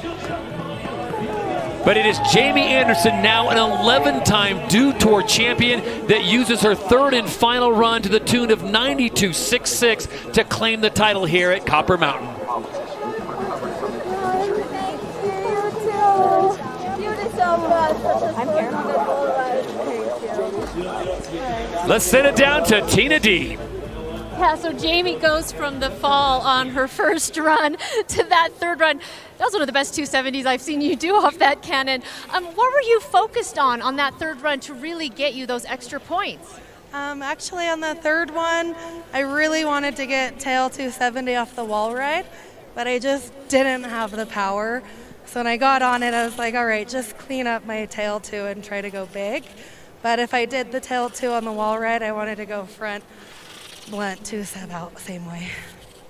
But it is Jamie Anderson, now an 11-time Dew Tour champion, that uses her third and final run to the tune of 92.66 to claim the title here at Copper Mountain. Let's send it down to Tina D. Yeah, so Jamie goes from the fall on her first run to that third run. That was one of the best 270s I've seen you do off that cannon. What were you focused on that third run to really get you those extra points? Actually, on the third one, I really wanted to get tail 270 off the wall ride, but I just didn't have the power. So when I got on it, I was like, all right, just clean up my tail 2 and try to go big. But if I did the tail 2 on the wall ride, I wanted to go front blunt 2-7 out the same way.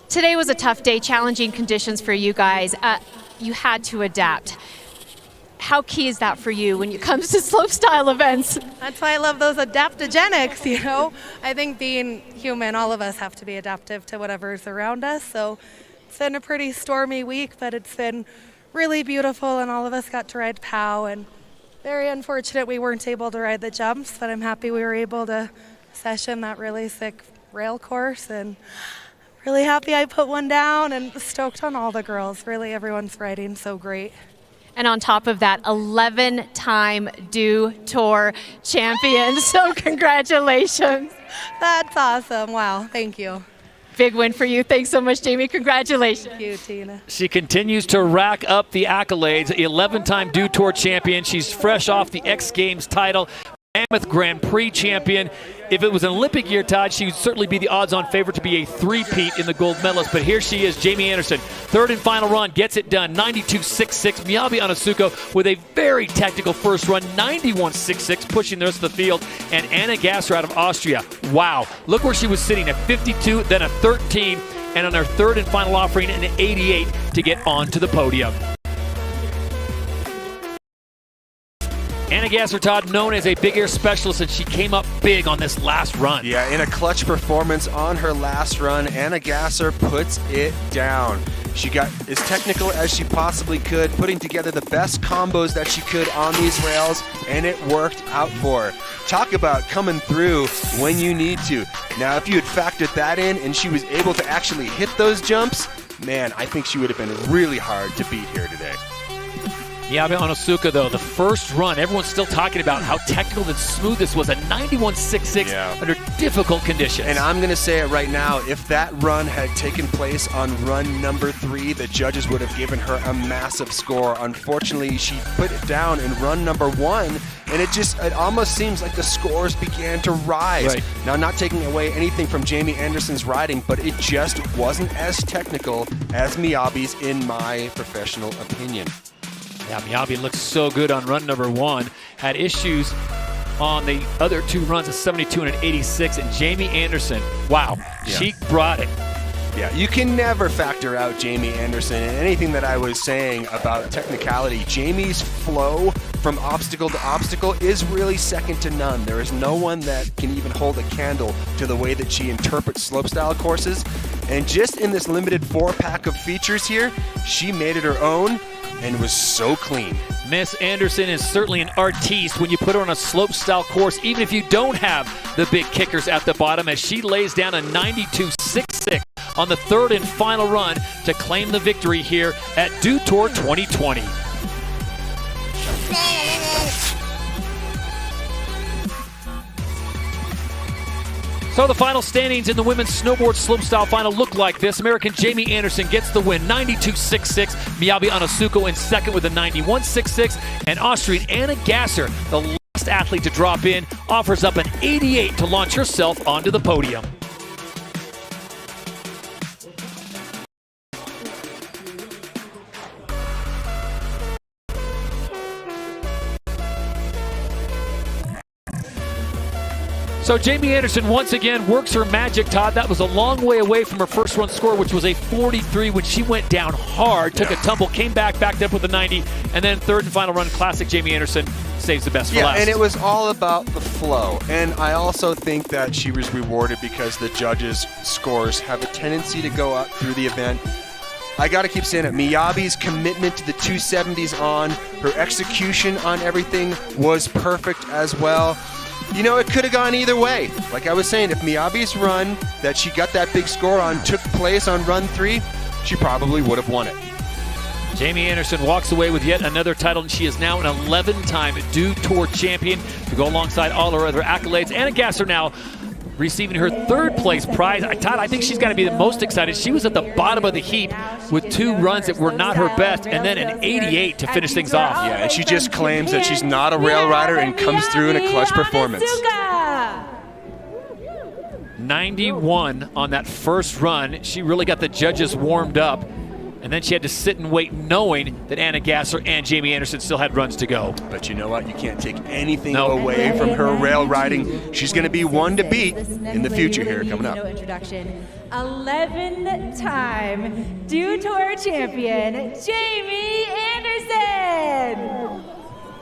Today was a tough day, challenging conditions for you guys. You had to adapt. How key is that for you when it comes to slopestyle events? That's why I love those adaptogenics, you know? I think being human, all of us have to be adaptive to whatever's around us. So it's been a pretty stormy week, but it's been really beautiful, and all of us got to ride POW, and very unfortunate we weren't able to ride the jumps, but I'm happy we were able to session that really sick rail course, and really happy I put one down, and stoked on all the girls. Really, everyone's riding so great. And on top of that, 11-time Dew Tour champion. So congratulations. That's awesome. Wow, thank you. Big win for you. Thanks so much, Jamie. Congratulations. Thank you, Tina. She continues to rack up the accolades. 11-time Dew Tour champion. She's fresh off the X Games title. Mammoth Grand Prix champion. If it was an Olympic year, Todd, she would certainly be the odds-on favorite to be a three-peat in the gold medalist. But here she is, Jamie Anderson. Third and final run, gets it done, 92.66. Miyabi Onitsuka with a very technical first run, 91.66, pushing the rest of the field. And Anna Gasser out of Austria. Wow, look where she was sitting, at 52, then a 13, and on her third and final offering, an 88 to get onto the podium. Anna Gasser, Todd, known as a big air specialist, and she came up big on this last run. Yeah, in a clutch performance on her last run, Anna Gasser puts it down. She got as technical as she possibly could, putting together the best combos that she could on these rails, and it worked out for her. Talk about coming through when you need to. Now, if you had factored that in and she was able to actually hit those jumps, man, I think she would have been really hard to beat here today. Miyabi Onitsuka, though, the first run, everyone's still talking about how technical and smooth this was, a 91.66 under difficult conditions. And I'm going to say it right now, if that run had taken place on run number 3, the judges would have given her a massive score. Unfortunately, she put it down in run number 1, and it almost seems like the scores began to rise. Right. Now, not taking away anything from Jamie Anderson's riding, but it just wasn't as technical as Miyabi's, in my professional opinion. Yeah, Miyabi looks so good on run number 1. Had issues on the other 2 runs, a 72 and an 86. And Jamie Anderson, wow, she brought it. Yeah, you can never factor out Jamie Anderson. And anything that I was saying about technicality, Jamie's flow from obstacle to obstacle is really second to none. There is no one that can even hold a candle to the way that she interprets slopestyle courses. And just in this limited 4-pack of features here, she made it her own and was so clean. Miss Anderson is certainly an artiste when you put her on a slopestyle course, even if you don't have the big kickers at the bottom, as she lays down a 92.66 on the third and final run to claim the victory here at Dew Tour 2020. So the final standings in the women's snowboard slopestyle final look like this. American Jamie Anderson gets the win, 92.66. Miyabi Onitsuka in second with a 91.66. And Austrian Anna Gasser, the last athlete to drop in, offers up an 88 to launch herself onto the podium. So Jamie Anderson once again works her magic, Todd. That was a long way away from her first run score, which was a 43 when she went down hard, took a tumble, came backed up with a 90, and then third and final run, classic Jamie Anderson saves the best for last. And it was all about the flow. And I also think that she was rewarded because the judges' scores have a tendency to go up through the event. I got to keep saying it. Miyabi's commitment to the 270s on, her execution on everything was perfect as well. You know, it could have gone either way. Like I was saying, if Miyabi's run that she got that big score on took place on run 3, she probably would have won it. Jamie Anderson walks away with yet another title, and she is now an 11-time Dew Tour champion to go alongside all her other accolades. Anna Gasser now receiving her third place prize. Todd, I think she's got to be the most excited. She was at the bottom of the heap with 2 runs that were not her best, and then an 88 to finish things off. Yeah, and she just claims that she's not a rail rider and comes through in a clutch performance. 91 on that first run. She really got the judges warmed up, and then she had to sit and wait knowing that Anna Gasser and Jamie Anderson still had runs to go. But you know what? You can't take anything away from her rail riding. She's going to be one to beat in the future here coming up. 11-time Dew Tour champion, Jamie Anderson.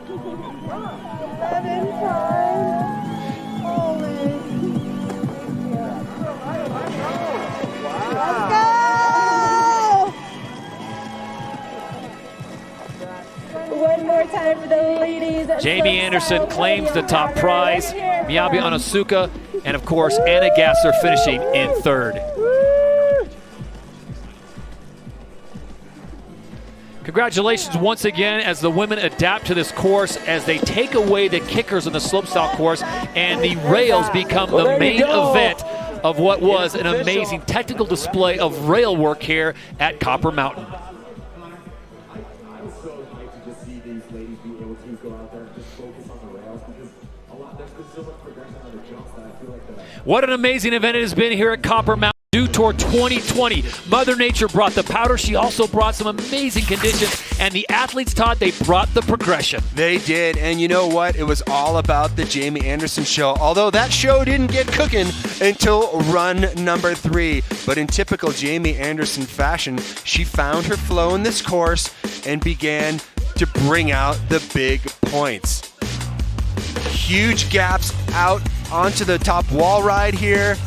11 times. Holy. Let's go. One more time for the ladies. Jamie Anderson claims the top prize. Miyabi Onitsuka, and of course Anna Gasser finishing in third. Congratulations once again as the women adapt to this course, as they take away the kickers on the slopestyle course, and the rails become the main event of what was an amazing technical display of rail work here at Copper Mountain. These ladies be able to go out there and just focus on the rails, because a lot, there's What an amazing event it has been here at Copper Mountain Dew Tour 2020. Mother Nature brought the powder. She also brought some amazing conditions. And the athletes, Todd, they brought the progression. They did. And you know what? It was all about the Jamie Anderson show. Although that show didn't get cooking until run number 3. But in typical Jamie Anderson fashion, she found her flow in this course and began to bring out the big points. Huge gaps out onto the top wall ride here,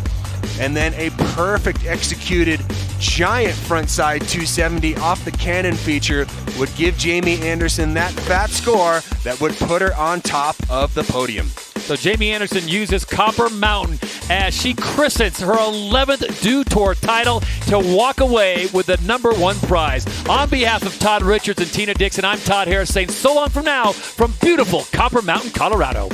and then a perfect executed giant frontside 270 off the cannon feature would give Jamie Anderson that fat score that would put her on top of the podium. So Jamie Anderson uses Copper Mountain as she christens her 11th Dew Tour title to walk away with the #1 prize. On behalf of Todd Richards and Tina Dixon, I'm Todd Harris saying so long from now from beautiful Copper Mountain, Colorado.